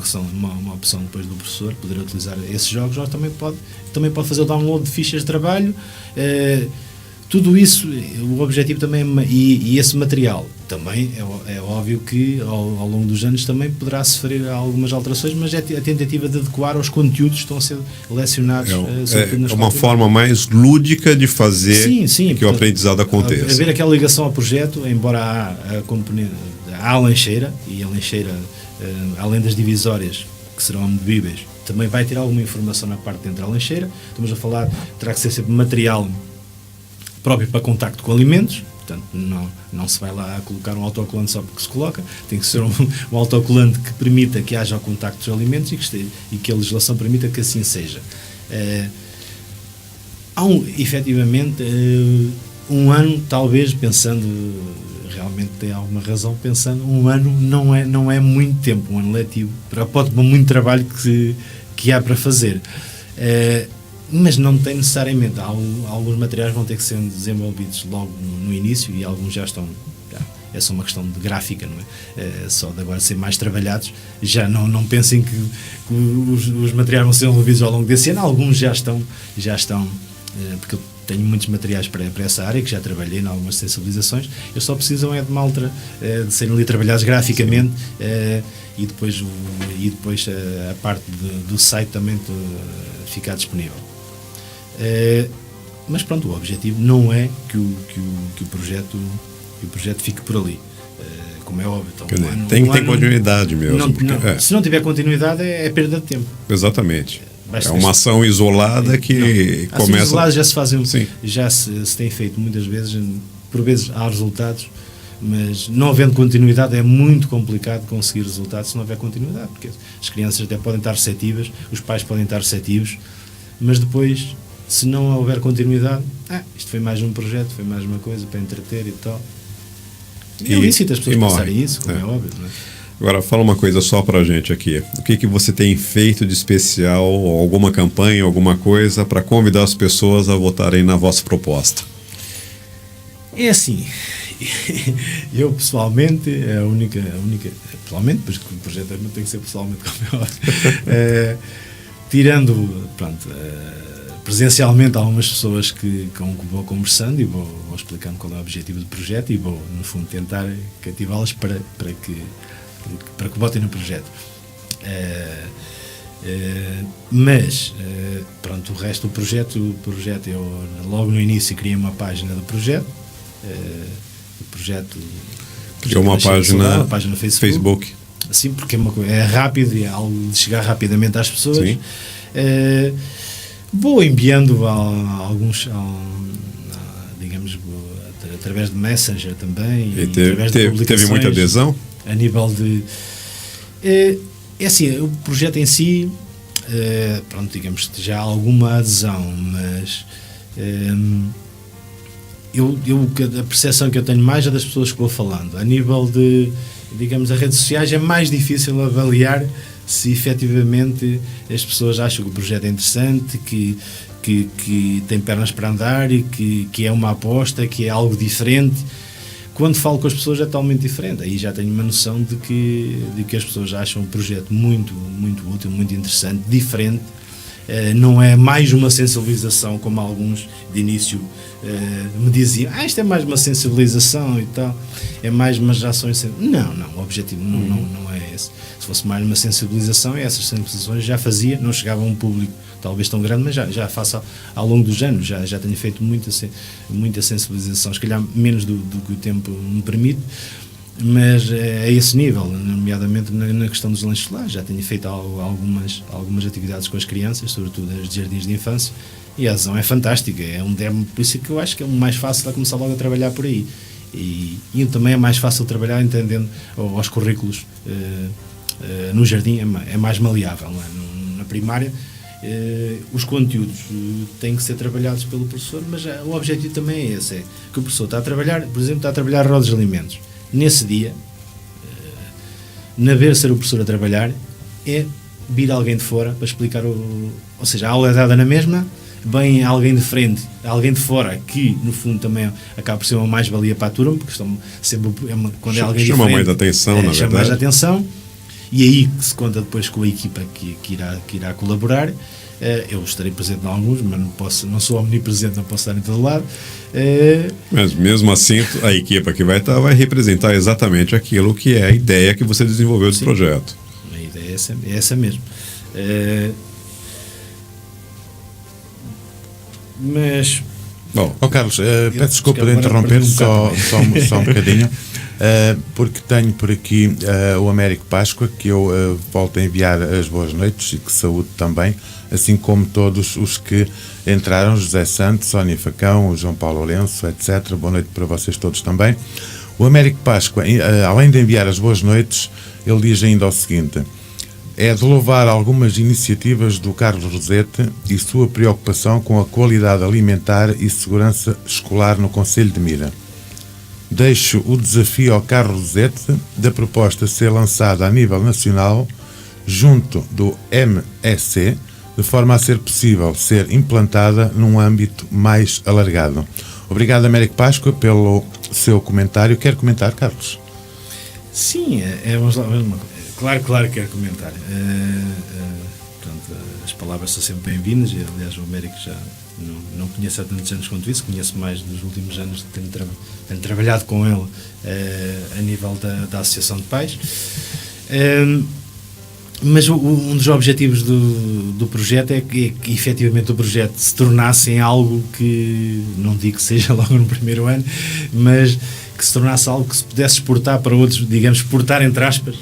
B: opção depois do professor poder utilizar esses jogos, ou também pode fazer o download de fichas de trabalho. Tudo isso, o objetivo também e esse material também é óbvio que ao longo dos anos também poderá sofrer algumas alterações, mas é a tentativa de adequar aos conteúdos que estão a ser lecionados.
C: É uma forma mais lúdica de fazer
B: sim,
C: que o aprendizado aconteça.
B: Haver aquela ligação ao projeto, embora há a lancheira, e a lancheira, além das divisórias que serão amovíveis, também vai ter alguma informação na parte de dentro da lancheira. Estamos a falar, terá que ser sempre material próprio para contacto com alimentos, portanto não se vai lá colocar um autocolante só porque se coloca, tem que ser um autocolante que permita que haja o contacto dos alimentos e que a legislação permita que assim seja. Há efetivamente um ano, talvez, pensando, realmente tem alguma razão, pensando, um ano não é muito tempo, um ano letivo, pode ter muito trabalho que há para fazer. Mas não tem necessariamente, alguns materiais vão ter que ser desenvolvidos logo no início e alguns já estão, é só uma questão de gráfica, não é? Só de agora ser mais trabalhados. Já não pensem que os materiais vão ser desenvolvidos ao longo desse ano, alguns já estão, porque eu tenho muitos materiais para essa área, que já trabalhei em algumas sensibilizações, eu só preciso de malta de serem ali trabalhados graficamente, e depois a parte do site também ficar disponível. Mas pronto, o objetivo não é que o projeto fique por ali, como é óbvio. Então,
C: tem que ter continuidade mesmo.
B: Se não tiver continuidade é perda de tempo.
C: Exatamente. É uma ação isolada que começa...
B: isoladas já se fazem, já se tem feito muitas vezes, por vezes há resultados, mas não havendo continuidade é muito complicado conseguir resultados se não houver continuidade, porque as crianças até podem estar receptivas, os pais podem estar receptivos, mas depois, se não houver continuidade, isto foi mais um projeto, foi mais uma coisa para entreter e tal. E é lícito as pessoas pensarem isso, como é óbvio, não é?
C: Agora, fala uma coisa só pra gente aqui. O que você tem feito de especial, alguma campanha, alguma coisa, para convidar as pessoas a votarem na vossa proposta?
B: É assim, eu pessoalmente, a única pessoalmente, pois o projeto tem que ser pessoalmente, como é óbvio, tirando, presencialmente algumas pessoas com que vou conversando e vou explicando qual é o objetivo do projeto e vou, no fundo, tentar cativá-las para que votem no projeto. Mas pronto, o resto do projeto, eu logo no início criei uma página do projeto. O projeto
C: criou uma página
B: no Facebook. Sim, porque é rápido e é algo de chegar rapidamente às pessoas.
C: Sim.
B: Vou enviando alguns, digamos, através de Messenger também.
C: E teve muita adesão?
B: A nível de... É assim, o projeto em si, pronto, digamos, já há alguma adesão, mas a percepção que eu tenho mais é das pessoas que vou falando. A nível de, digamos, as redes sociais é mais difícil avaliar se efetivamente as pessoas acham que o projeto é interessante, que tem pernas para andar e que é uma aposta, que é algo diferente. Quando falo com as pessoas é totalmente diferente. Aí já tenho uma noção de que as pessoas acham o projeto muito, muito útil, muito interessante, diferente. Não é mais uma sensibilização, como alguns de início me diziam, isto é mais uma sensibilização e tal, é mais umas ações... Não, o objetivo não é esse. Se fosse mais uma sensibilização, essas sensibilizações já fazia, não chegava a um público talvez tão grande, mas já faço ao longo dos anos, já tenho feito muita sensibilização, se calhar menos do que o tempo me permite, mas é a esse nível, nomeadamente na questão dos lanches escolares. Já tenho feito algumas atividades com as crianças, sobretudo as de jardins de infância, e a adesão é fantástica, por isso que eu acho que é o mais fácil a começar logo a trabalhar por aí. E também é mais fácil trabalhar entendendo os currículos no jardim, é mais maleável, não é? Na primária, os conteúdos têm que ser trabalhados pelo professor, mas o objetivo também é esse, é que o professor está a trabalhar, por exemplo, está a trabalhar rodas de alimentos. Nesse dia, na ver ser o professor a trabalhar, é vir alguém de fora para explicar, ou seja, a aula é dada na mesma, vem alguém de frente, alguém de fora, que no fundo também acaba por ser uma mais-valia para a turma, porque estão sempre, quando é alguém
C: chama
B: diferente,
C: mais atenção, na
B: chama
C: verdade.
B: mais atenção, e aí se conta depois com a equipa que irá colaborar. Eu estarei presente em alguns, mas não sou omnipresente, não posso estar em todo lado.
C: Mas mesmo assim, a equipa que vai estar vai representar exatamente aquilo que é a ideia que você desenvolveu do projeto.
B: A ideia é essa mesmo.
C: Mas... Bom,
A: Carlos, peço desculpa de interromper só um bocadinho, porque tenho por aqui o Américo Páscoa, que eu volto a enviar as boas noites e que saúde também, assim como todos os que entraram, José Santos, Sónia Facão, o João Paulo Lourenço, etc. Boa noite para vocês todos também. O Américo Páscoa, além de enviar as boas noites, ele diz ainda o seguinte: é de louvar algumas iniciativas do Carlos Rosete e sua preocupação com a qualidade alimentar e segurança escolar no concelho de Mira. Deixo o desafio ao Carlos Rosete da proposta ser lançada a nível nacional junto do MEC, de forma a ser possível ser implantada num âmbito mais alargado. Obrigado, Américo Páscoa, pelo seu comentário. Quer comentar, Carlos?
B: Sim, vamos lá. Claro que quero comentar. Portanto, as palavras são sempre bem-vindas. Aliás, o Américo já não conheço há tantos anos quanto isso, conheço mais nos últimos anos, tenho trabalhado com ele a nível da Associação de Pais. Mas um dos objetivos do projeto é que efetivamente o projeto se tornasse em algo que, não digo que seja logo no primeiro ano, mas que se tornasse algo que se pudesse exportar para outros, digamos, exportar entre aspas,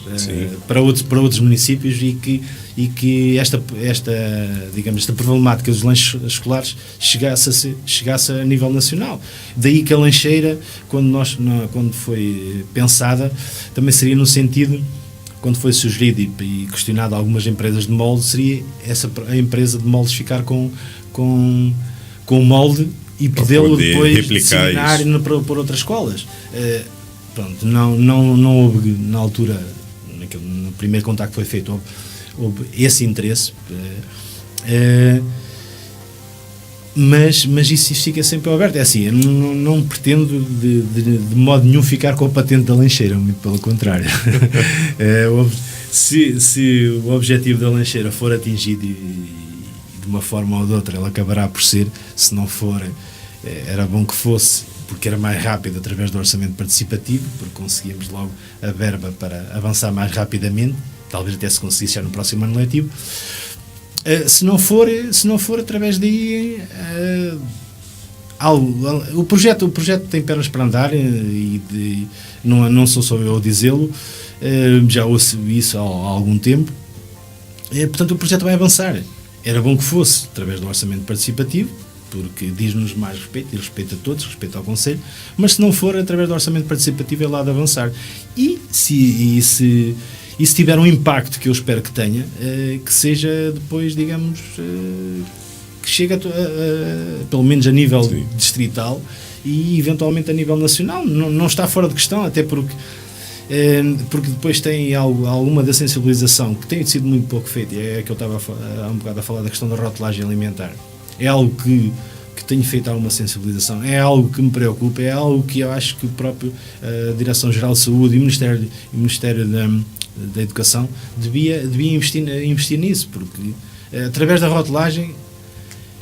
B: para outros municípios, e que esta problemática dos lanches escolares chegasse a nível nacional. Daí que a lancheira, quando foi pensada, também seria no sentido, quando foi sugerido e questionado a algumas empresas de molde, seria a empresa de moldes ficar com o molde e podê-lo depois disseminar por outras escolas. Pronto, não houve, na altura, no primeiro contacto que foi feito, houve esse interesse, mas isso fica sempre aberto. É assim, eu não pretendo de modo nenhum ficar com a patente da lancheira, muito pelo contrário. Se o objetivo da lancheira for atingido e de uma forma ou de outra ele acabará por ser, se não for, era bom que fosse, porque era mais rápido através do orçamento participativo, porque conseguíamos logo a verba para avançar mais rapidamente, talvez até se conseguisse já no próximo ano letivo. Se não for através daí, o projeto tem pernas para andar, e não sou só eu a dizê-lo, já ouço isso há algum tempo. Portanto, o projeto vai avançar. Era bom que fosse através do orçamento participativo, porque diz-nos mais respeito, e respeito a todos, respeito ao Conselho, mas se não for através do orçamento participativo, é lá de avançar. E se tiver um impacto, que eu espero que tenha, que seja depois, digamos, que chegue pelo menos a nível
C: Sim.
B: distrital e eventualmente a nível nacional. Não está fora de questão, até porque depois tem alguma da sensibilização que tem sido muito pouco feita, e é que eu estava há um bocado a falar da questão da rotulagem alimentar. É algo que tenho feito alguma sensibilização, é algo que me preocupa, é algo que eu acho que o próprio Direção-Geral de Saúde e o Ministério da Educação devia investir nisso, porque através da rotulagem,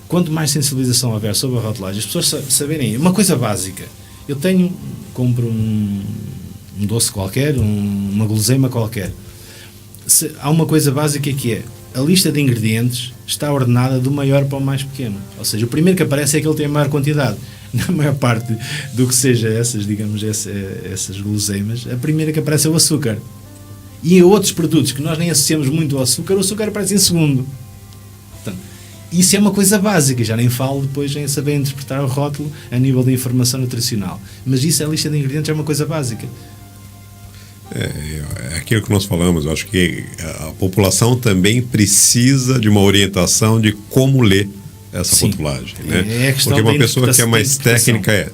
B: quanto mais sensibilização houver sobre a rotulagem, as pessoas saberem, uma coisa básica, eu compro um doce qualquer, uma guloseima qualquer, há uma coisa básica que é, a lista de ingredientes está ordenada do maior para o mais pequeno, ou seja, o primeiro que aparece é aquele que tem a maior quantidade. Na maior parte do que seja essas guloseimas, a primeira que aparece é o açúcar. E em outros produtos que nós nem associamos muito ao açúcar, o açúcar aparece em segundo. Portanto, isso é uma coisa básica, já nem falo depois em saber interpretar o rótulo a nível de informação nutricional. Mas isso, a lista de ingredientes, é uma coisa básica.
C: É aquilo que nós falamos, eu acho que a população também precisa de uma orientação de como ler essa
B: Sim.
C: rotulagem, né?
B: É a questão
C: porque uma
B: da
C: pessoa que é mais técnica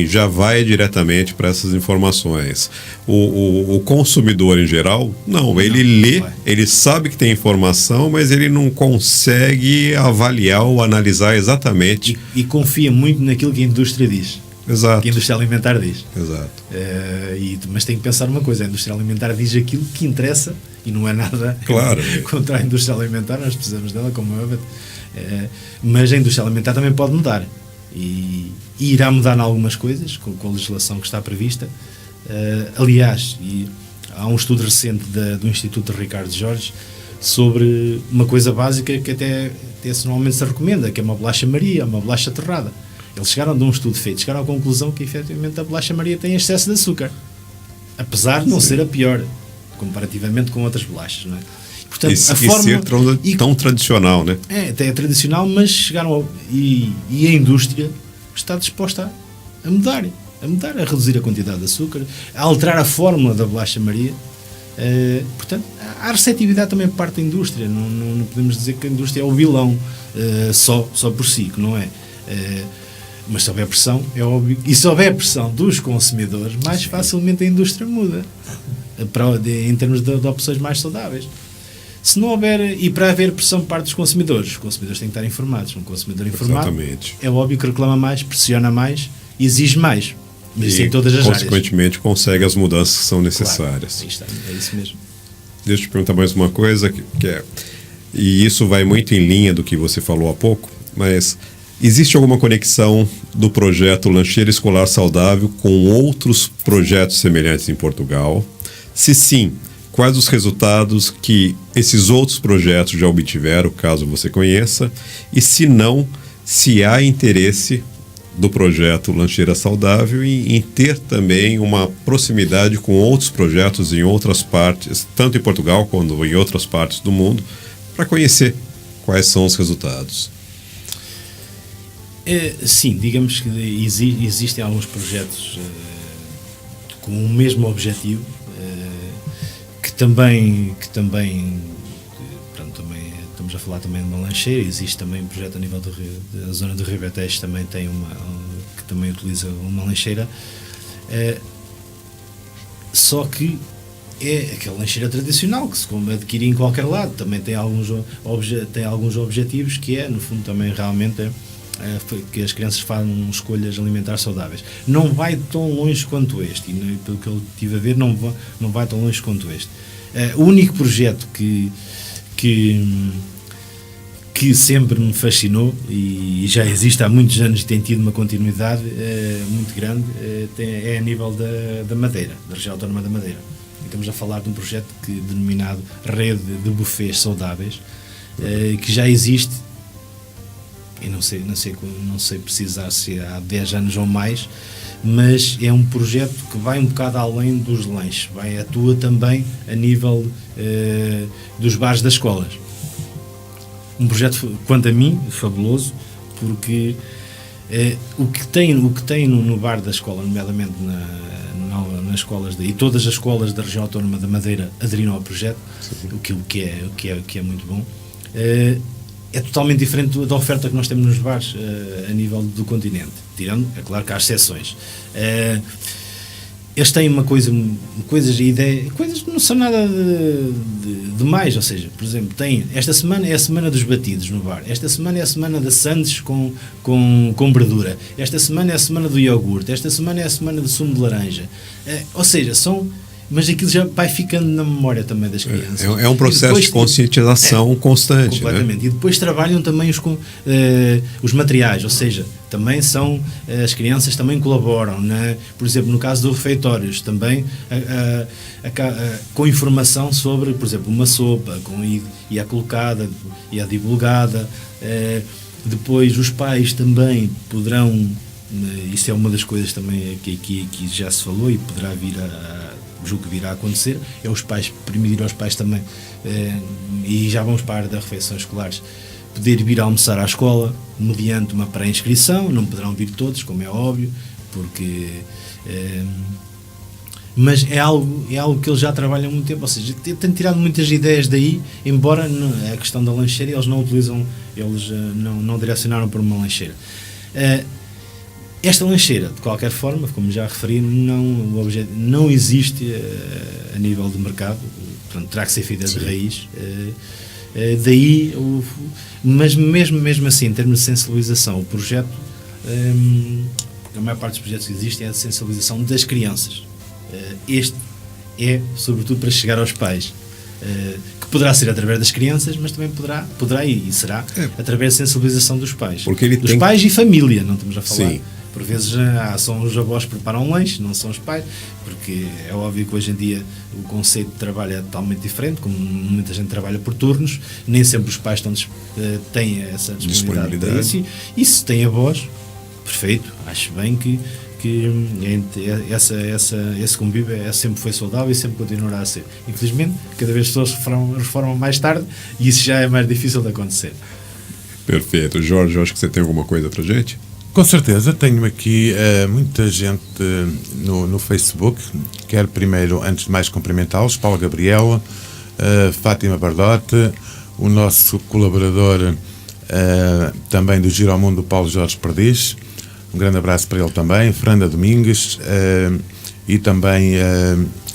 C: já vai diretamente para essas informações. O consumidor em geral, ele lê, ele sabe que tem informação, mas ele não consegue avaliar ou analisar exatamente.
B: E confia muito naquilo que a indústria diz.
C: Exato.
B: Que a indústria alimentar diz.
C: Exato.
B: Mas tem que pensar uma coisa, a indústria alimentar diz aquilo que interessa e não é nada
C: claro.
B: contra a indústria alimentar, nós precisamos dela, como é óbvio. Mas a indústria alimentar também pode mudar e irá mudar em algumas coisas com a legislação que está prevista. Aliás, há um estudo recente do Instituto de Ricardo Jorge sobre uma coisa básica que até normalmente se recomenda, que é uma bolacha Maria, uma bolacha torrada. Eles chegaram de um estudo feito, chegaram à conclusão que efetivamente a bolacha Maria tem excesso de açúcar, apesar de não ser a pior comparativamente com outras bolachas, não é? Portanto,
C: ser tão tradicional, né?
B: Até é tradicional, mas chegaram e a indústria está disposta a mudar, a reduzir a quantidade de açúcar, a alterar a fórmula da bolacha Maria. Portanto, há receptividade também por parte da indústria. Não podemos dizer que a indústria é o vilão só por si, que não é. Mas se houver pressão, é óbvio, e se houver pressão dos consumidores, mais facilmente a indústria muda em termos de opções mais saudáveis. Se não houver, e para haver pressão por parte dos consumidores, os consumidores têm que estar informados. Um consumidor informado é óbvio que reclama mais, pressiona mais, exige mais. Mas isso em todas as áreas.
C: Consequentemente, consegue as mudanças que são necessárias.
B: Claro, é isso mesmo.
C: Deixa eu te perguntar mais uma coisa, e isso vai muito em linha do que você falou há pouco, mas existe alguma conexão do projeto Lancheira Escolar Saudável com outros projetos semelhantes em Portugal? Se sim, quais os resultados que esses outros projetos já obtiveram, caso você conheça? E se não, se há interesse do projeto Lancheira Saudável em ter também uma proximidade com outros projetos em outras partes, tanto em Portugal quanto em outras partes do mundo, para conhecer quais são os resultados.
B: Sim, digamos que existem alguns projetos com o mesmo objetivo, que também estamos a falar também de uma lancheira. Existe também um projeto a nível da zona do Rio Batejo, também tem que também utiliza uma lancheira, só que é aquela lancheira tradicional que se adquire em qualquer lado. Também tem alguns objetivos, que é, no fundo, também realmente que as crianças façam escolhas alimentares saudáveis. Não vai tão longe quanto este, e pelo que eu estive a ver, não vai tão longe quanto este. O único projeto que que sempre me fascinou e já existe há muitos anos e tem tido uma continuidade muito grande, é a nível da Madeira, da região autónoma da Madeira. E estamos a falar de um projeto denominado Rede de Buffets Saudáveis, que já existe, e não sei precisar se há 10 anos ou mais, mas é um projeto que vai um bocado além dos lanches, atua também a nível dos bares das escolas. Um projeto, quanto a mim, fabuloso, porque o que tem no bar da escola, nomeadamente nas escolas, e todas as escolas da região autónoma da Madeira aderiram ao projeto, o que é muito bom, é totalmente diferente da oferta que nós temos nos bares a nível do continente, tirando, é claro que há exceções. Eles têm coisas que não são nada de mais, ou seja, por exemplo, esta semana é a semana dos batidos no bar, esta semana é a semana da sandes com verdura, esta semana é a semana do iogurte, esta semana é a semana do sumo de laranja, ou seja, mas aquilo já vai ficando na memória também das crianças.
C: É um processo de conscientização constante.
B: Completamente. Né? E depois trabalham também os materiais, ou seja, também as crianças também colaboram, né? Por exemplo, no caso dos refeitórios, também com informação sobre, por exemplo, uma sopa, e a colocada, e a divulgada. Depois os pais também poderão, isso é uma das coisas também que já se falou e poderá julgo que virá a acontecer, é os pais, permitir aos pais também, e já vamos para a área das refeições escolares, poder vir almoçar à escola mediante uma pré-inscrição. Não poderão vir todos, como é óbvio, porque mas é algo que eles já trabalham há muito tempo, ou seja, têm tirado muitas ideias daí, embora a questão da lancheira eles não utilizam, não direcionaram para uma lancheira. Esta lancheira, de qualquer forma, como já referi, não existe a nível de mercado, portanto, terá que ser feita de raiz. Mas mesmo assim, em termos de sensibilização, o projeto, a maior parte dos projetos que existem é a sensibilização das crianças. Este é, sobretudo, para chegar aos pais, que poderá ser através das crianças, mas também poderá e será através da sensibilização dos pais. Dos pais e família, não estamos a falar. Sim. Por vezes são os avós que preparam um lanche, não são os pais, porque é óbvio que hoje em dia o conceito de trabalho é totalmente diferente, como muita gente trabalha por turnos, nem sempre os pais têm essa disponibilidade. E se tem avós, perfeito, acho bem que esse convívio sempre foi saudável e sempre continuará a ser. Infelizmente, cada vez as pessoas reformam mais tarde e isso já é mais difícil de acontecer.
C: Perfeito. Jorge, acho que você tem alguma coisa para gente?
A: Com certeza, tenho aqui muita gente no Facebook. Quero primeiro, antes de mais, cumprimentá-los. Paulo Gabriel, Fátima Bardote, o nosso colaborador também do Giro ao Mundo, Paulo Jorge Perdiz. Um grande abraço para ele também. Fernanda Domingues e também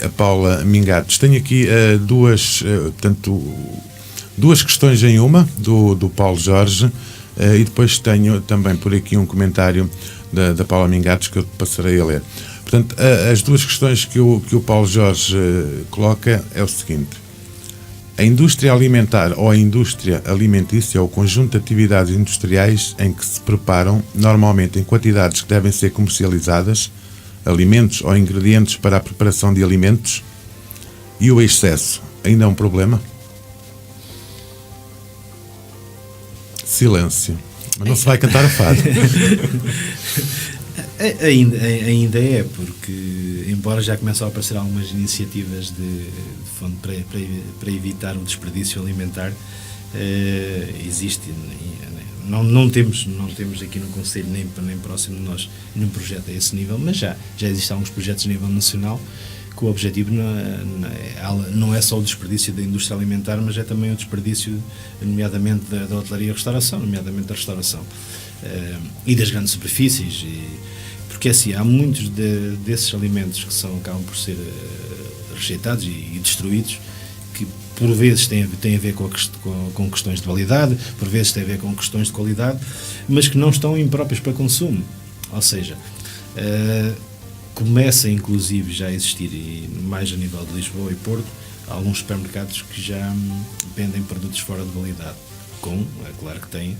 A: a Paula Mingatos. Tenho aqui duas questões em uma, do Paulo Jorge. E depois tenho também por aqui um comentário da Paula Mingatos que eu passarei a ler. Portanto, as duas questões que o Paulo Jorge coloca é o seguinte: a indústria alimentar ou a indústria alimentícia é o conjunto de atividades industriais em que se preparam, normalmente em quantidades que devem ser comercializadas, alimentos ou ingredientes para a preparação de alimentos, e o excesso ainda é um problema? Silêncio. Mas não se vai cantar a fado.
B: Ainda é, porque embora já começam a aparecer algumas iniciativas para evitar o desperdício alimentar, existe, não temos aqui no Conselho nem próximo de nós nenhum projeto a esse nível, mas já existem alguns projetos a nível nacional que o objetivo não é só o desperdício da indústria alimentar, mas é também o desperdício, nomeadamente da hotelaria e restauração, nomeadamente da restauração, e das grandes superfícies, porque assim, há muitos desses alimentos que acabam por ser rejeitados e destruídos, que por vezes têm a ver com questões de validade, por vezes têm a ver com questões de qualidade, mas que não estão impróprios para consumo. Ou seja, começa inclusive já a existir, e mais a nível de Lisboa e Porto, alguns supermercados que já vendem produtos fora de validade. é claro que tem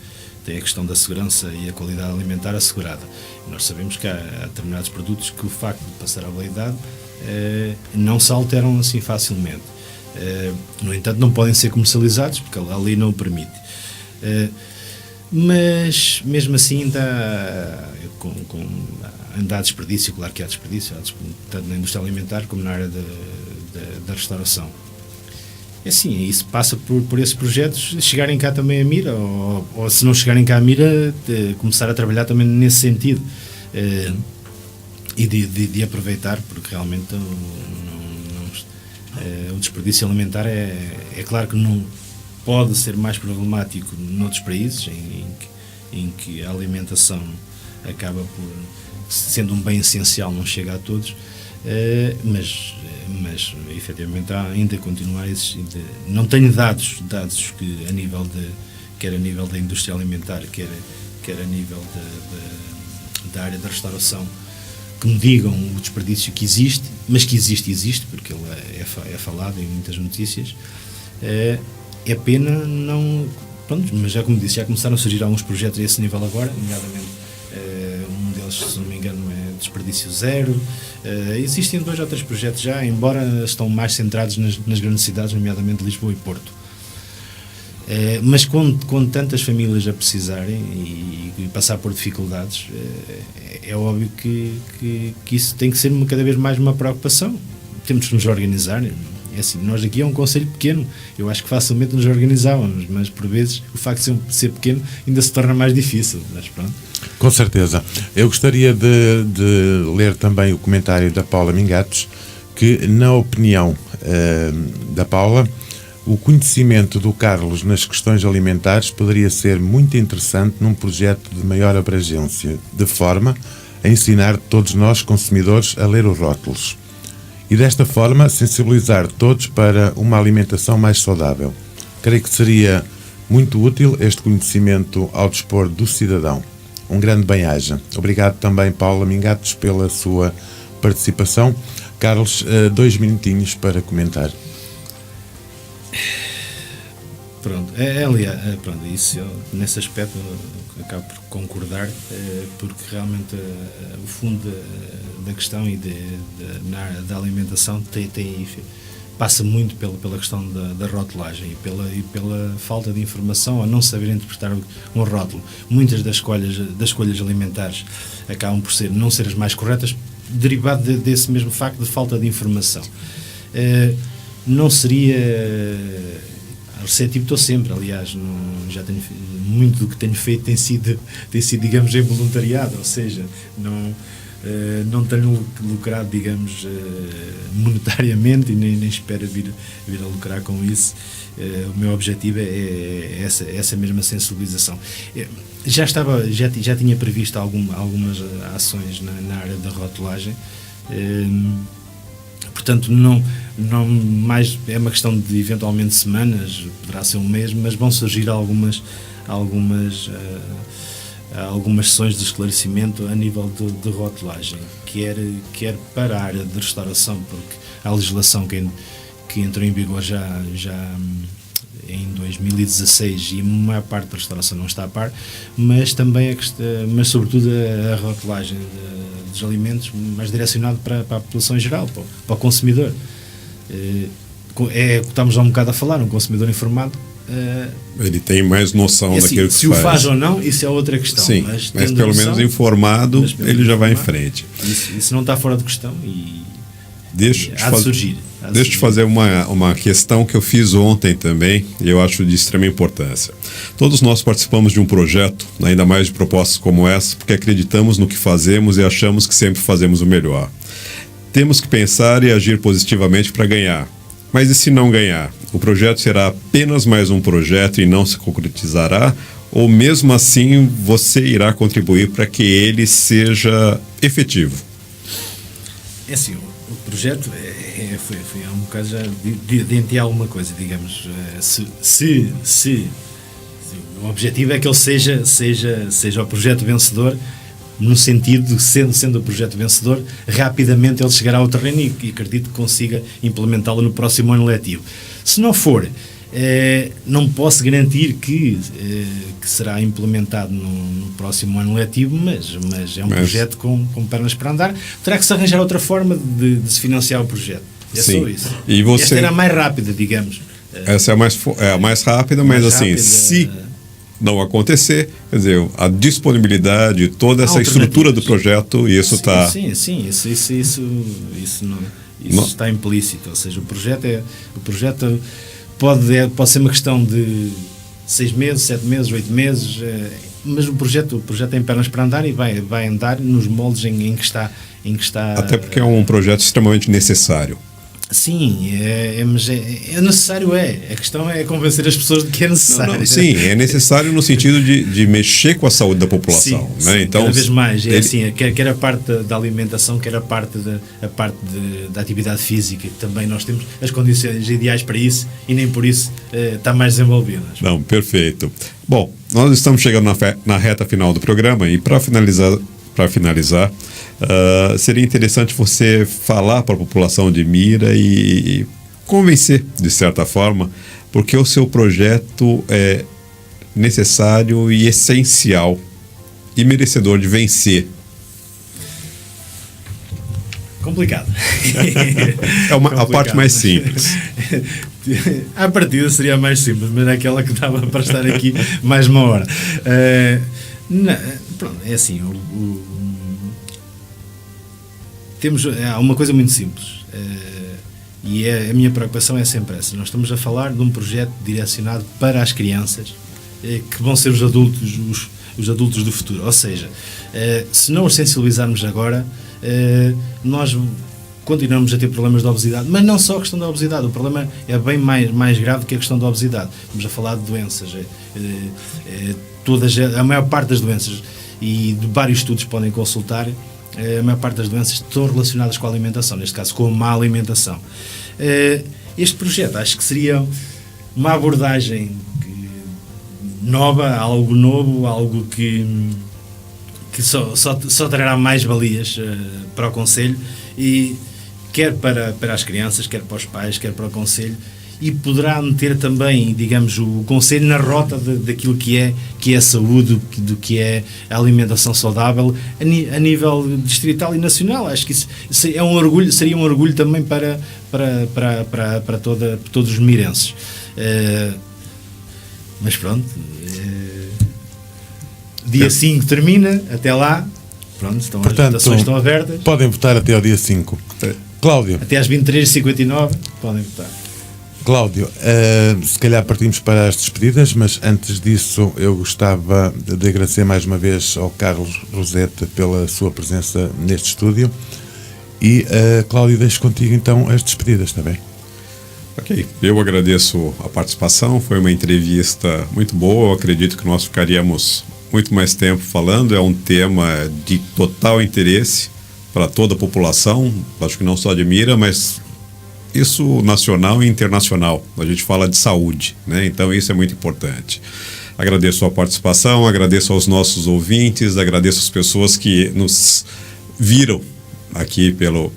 B: a questão da segurança e a qualidade alimentar assegurada. Nós sabemos que há determinados produtos que o facto de passar a validade não se alteram assim facilmente. No entanto, não podem ser comercializados porque a lei não o permite. Mas mesmo assim ainda há desperdício, claro que há desperdício, tanto na indústria alimentar como na área da restauração. É assim, isso passa por esses projetos chegarem cá também a mira, ou se não chegarem cá a mira, começar a trabalhar também nesse sentido e de aproveitar, porque realmente o desperdício alimentar é claro que não pode ser mais problemático noutros países em que a alimentação acaba por, sendo um bem essencial, não chega a todos, mas efetivamente ainda continua a existir. Não tenho dados que quer a nível da indústria alimentar, quer a nível da área da restauração, que me digam o desperdício que existe, mas que existe, porque ele é falado em muitas notícias. É pena não... Pronto, mas já como disse, já começaram a surgir alguns projetos a esse nível agora, nomeadamente um deles, se não me engano, é Desperdício Zero. Existem 2 ou 3 projetos já, embora estão mais centrados nas grandes cidades, nomeadamente Lisboa e Porto. Mas com tantas famílias a precisarem e passar por dificuldades, é óbvio que isso tem que ser cada vez mais uma preocupação. Temos que nos organizar. É assim, nós aqui é um concelho pequeno, eu acho que facilmente nos organizávamos, mas por vezes o facto de ser pequeno ainda se torna mais difícil, mas pronto.
A: Com certeza. Eu gostaria de ler também o comentário da Paula Mingatos, que na opinião da Paula, o conhecimento do Carlos nas questões alimentares poderia ser muito interessante num projeto de maior abrangência, de forma a ensinar todos nós consumidores a ler os rótulos. E desta forma sensibilizar todos para uma alimentação mais saudável. Creio que seria muito útil este conhecimento ao dispor do cidadão. Um grande bem-aja. Obrigado também, Paula Mingatos, pela sua participação. Carlos, 2 minutinhos para comentar.
B: Pronto, aliás, isso nesse aspecto eu acabo por concordar, porque realmente o fundo da questão e na área da alimentação passa muito pela questão da rotulagem e pela falta de informação, a não saber interpretar um rótulo. Muitas das escolhas alimentares acabam por não ser as mais corretas, derivado desse mesmo facto de falta de informação. Não seria receptivo, estou sempre, aliás, já tenho muito do que tenho feito tem sido digamos, em voluntariado, ou seja, não tenho lucrado, digamos, monetariamente e nem espero vir a lucrar com isso. O meu objetivo é essa mesma sensibilização. Já tinha previsto algumas ações na área da rotulagem. Portanto, não mais é uma questão de eventualmente semanas, poderá ser um mês, mas vão surgir algumas sessões de esclarecimento a nível de rotulagem, quer para a área de restauração, porque a legislação que entrou em vigor já em 2016 e a maior parte da restauração não está a par, mas também mas sobretudo a rotulagem dos alimentos, mais direcionado para a população em geral, para o consumidor. Estamos há um bocado a falar, um consumidor informado,
C: ele tem mais noção daquilo que
B: se
C: faz.
B: O faz ou não, isso é outra questão.
C: Sim, mas pelo menos informado, ele já vai em frente.
B: Isso não está fora de questão e
C: há de surgir. Deixa eu te fazer uma questão que eu fiz ontem também, e eu acho de extrema importância. Todos nós participamos de um projeto, ainda mais de propostas como essa, porque acreditamos no que fazemos e achamos que sempre fazemos o melhor. Temos que pensar e agir positivamente para ganhar. Mas e se não ganhar? O projeto será apenas mais um projeto e não se concretizará? Ou mesmo assim você irá contribuir para que ele seja efetivo?
B: É assim, o projeto foi há um bocado já de entear alguma coisa, digamos. Se o objetivo é que ele seja o projeto vencedor, no sentido de, sendo o projeto vencedor, rapidamente ele chegará ao terreno e acredito que consiga implementá-lo no próximo ano letivo. Se não for, Não posso garantir que será implementado no próximo ano letivo, mas é um projeto com pernas para andar. Terá que se arranjar outra forma de se financiar o projeto.
C: Sim.
B: Só isso.
C: E
B: esta era a mais rápida, digamos.
C: Essa é a mais rápida, mas assim, se não acontecer, quer dizer, a disponibilidade, toda essa estrutura do projeto, isso está...
B: Sim, isso está implícito. Ou seja, o projeto pode ser uma questão de 6 meses, 7 meses, 8 meses, mas o projeto tem pernas para andar e vai andar nos moldes em que está.
C: Até porque é um projeto extremamente necessário.
B: Sim, mas é necessário. A questão é convencer as pessoas de que é necessário.
C: Sim, é necessário no sentido de mexer com a saúde da população.
B: Sim,
C: né? Então,
B: cada vez mais. Assim, quer a parte da alimentação, quer a parte da atividade física. Também nós temos as condições ideais para isso e nem por isso está mais desenvolvido.
C: Não, perfeito. Bom, nós estamos chegando na reta final do programa e para finalizar, seria interessante você falar para a população de Mira e convencer, de certa forma, porque o seu projeto é necessário e essencial e merecedor de vencer.
B: Complicado.
C: É a parte mais simples.
B: À partida seria mais simples, mas é aquela que dava para estar aqui mais uma hora. Pronto, é assim, há uma coisa muito simples, e a minha preocupação é sempre essa. Nós estamos a falar de um projeto direcionado para as crianças, que vão ser os adultos do futuro. Ou seja, se não os sensibilizarmos agora, nós continuamos a ter problemas de obesidade, mas não só a questão da obesidade. O problema é bem mais grave que a questão da obesidade. Estamos a falar de doenças, a maior parte das doenças, e de vários estudos podem consultar, a maior parte das doenças estão relacionadas com a alimentação, neste caso com a má alimentação. Este projeto acho que seria uma abordagem nova, algo novo, algo que só trará mais valias para o Conselho, e quer para as crianças, quer para os pais, quer para o Conselho, e poderá meter também, digamos, o Conselho na rota daquilo que é a saúde, do que é a alimentação saudável a nível distrital e nacional. Acho que isso seria um orgulho também para todos os mirenses. Mas pronto, dia 5 termina, até lá, pronto, as votações estão abertas.
A: Podem votar até ao dia 5. Cláudio.
B: Até às 23h59 podem votar.
A: Cláudio, se calhar partimos para as despedidas, mas antes disso eu gostava de agradecer mais uma vez ao Carlos Rosete pela sua presença neste estúdio. E, Cláudio, deixo contigo então as despedidas, está bem?
C: Ok, eu agradeço a participação, foi uma entrevista muito boa, eu acredito que nós ficaríamos muito mais tempo falando, é um tema de total interesse para toda a população, acho que não só de Mira, mas isso nacional e internacional. A gente fala de saúde, né? Então isso é muito importante. Agradeço a participação, agradeço aos nossos ouvintes, agradeço as pessoas que nos viram aqui pela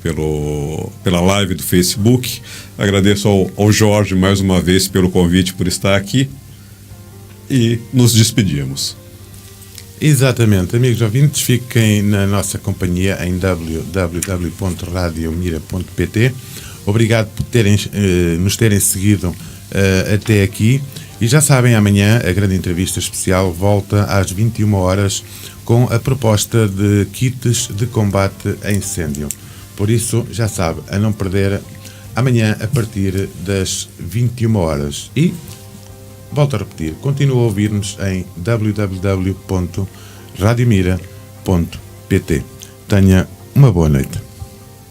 C: live do Facebook. Agradeço ao Jorge mais uma vez pelo convite, por estar aqui, e nos despedimos.
A: Exatamente, amigos ouvintes, fiquem na nossa companhia em www.radiomira.pt. Obrigado por nos terem seguido até aqui. E já sabem, amanhã a grande entrevista especial volta às 21 horas com a proposta de kits de combate a incêndio. Por isso, já sabe, a não perder, amanhã a partir das 21 horas. E, volto a repetir, continua a ouvir-nos em www.radiomira.pt. Tenha uma boa noite.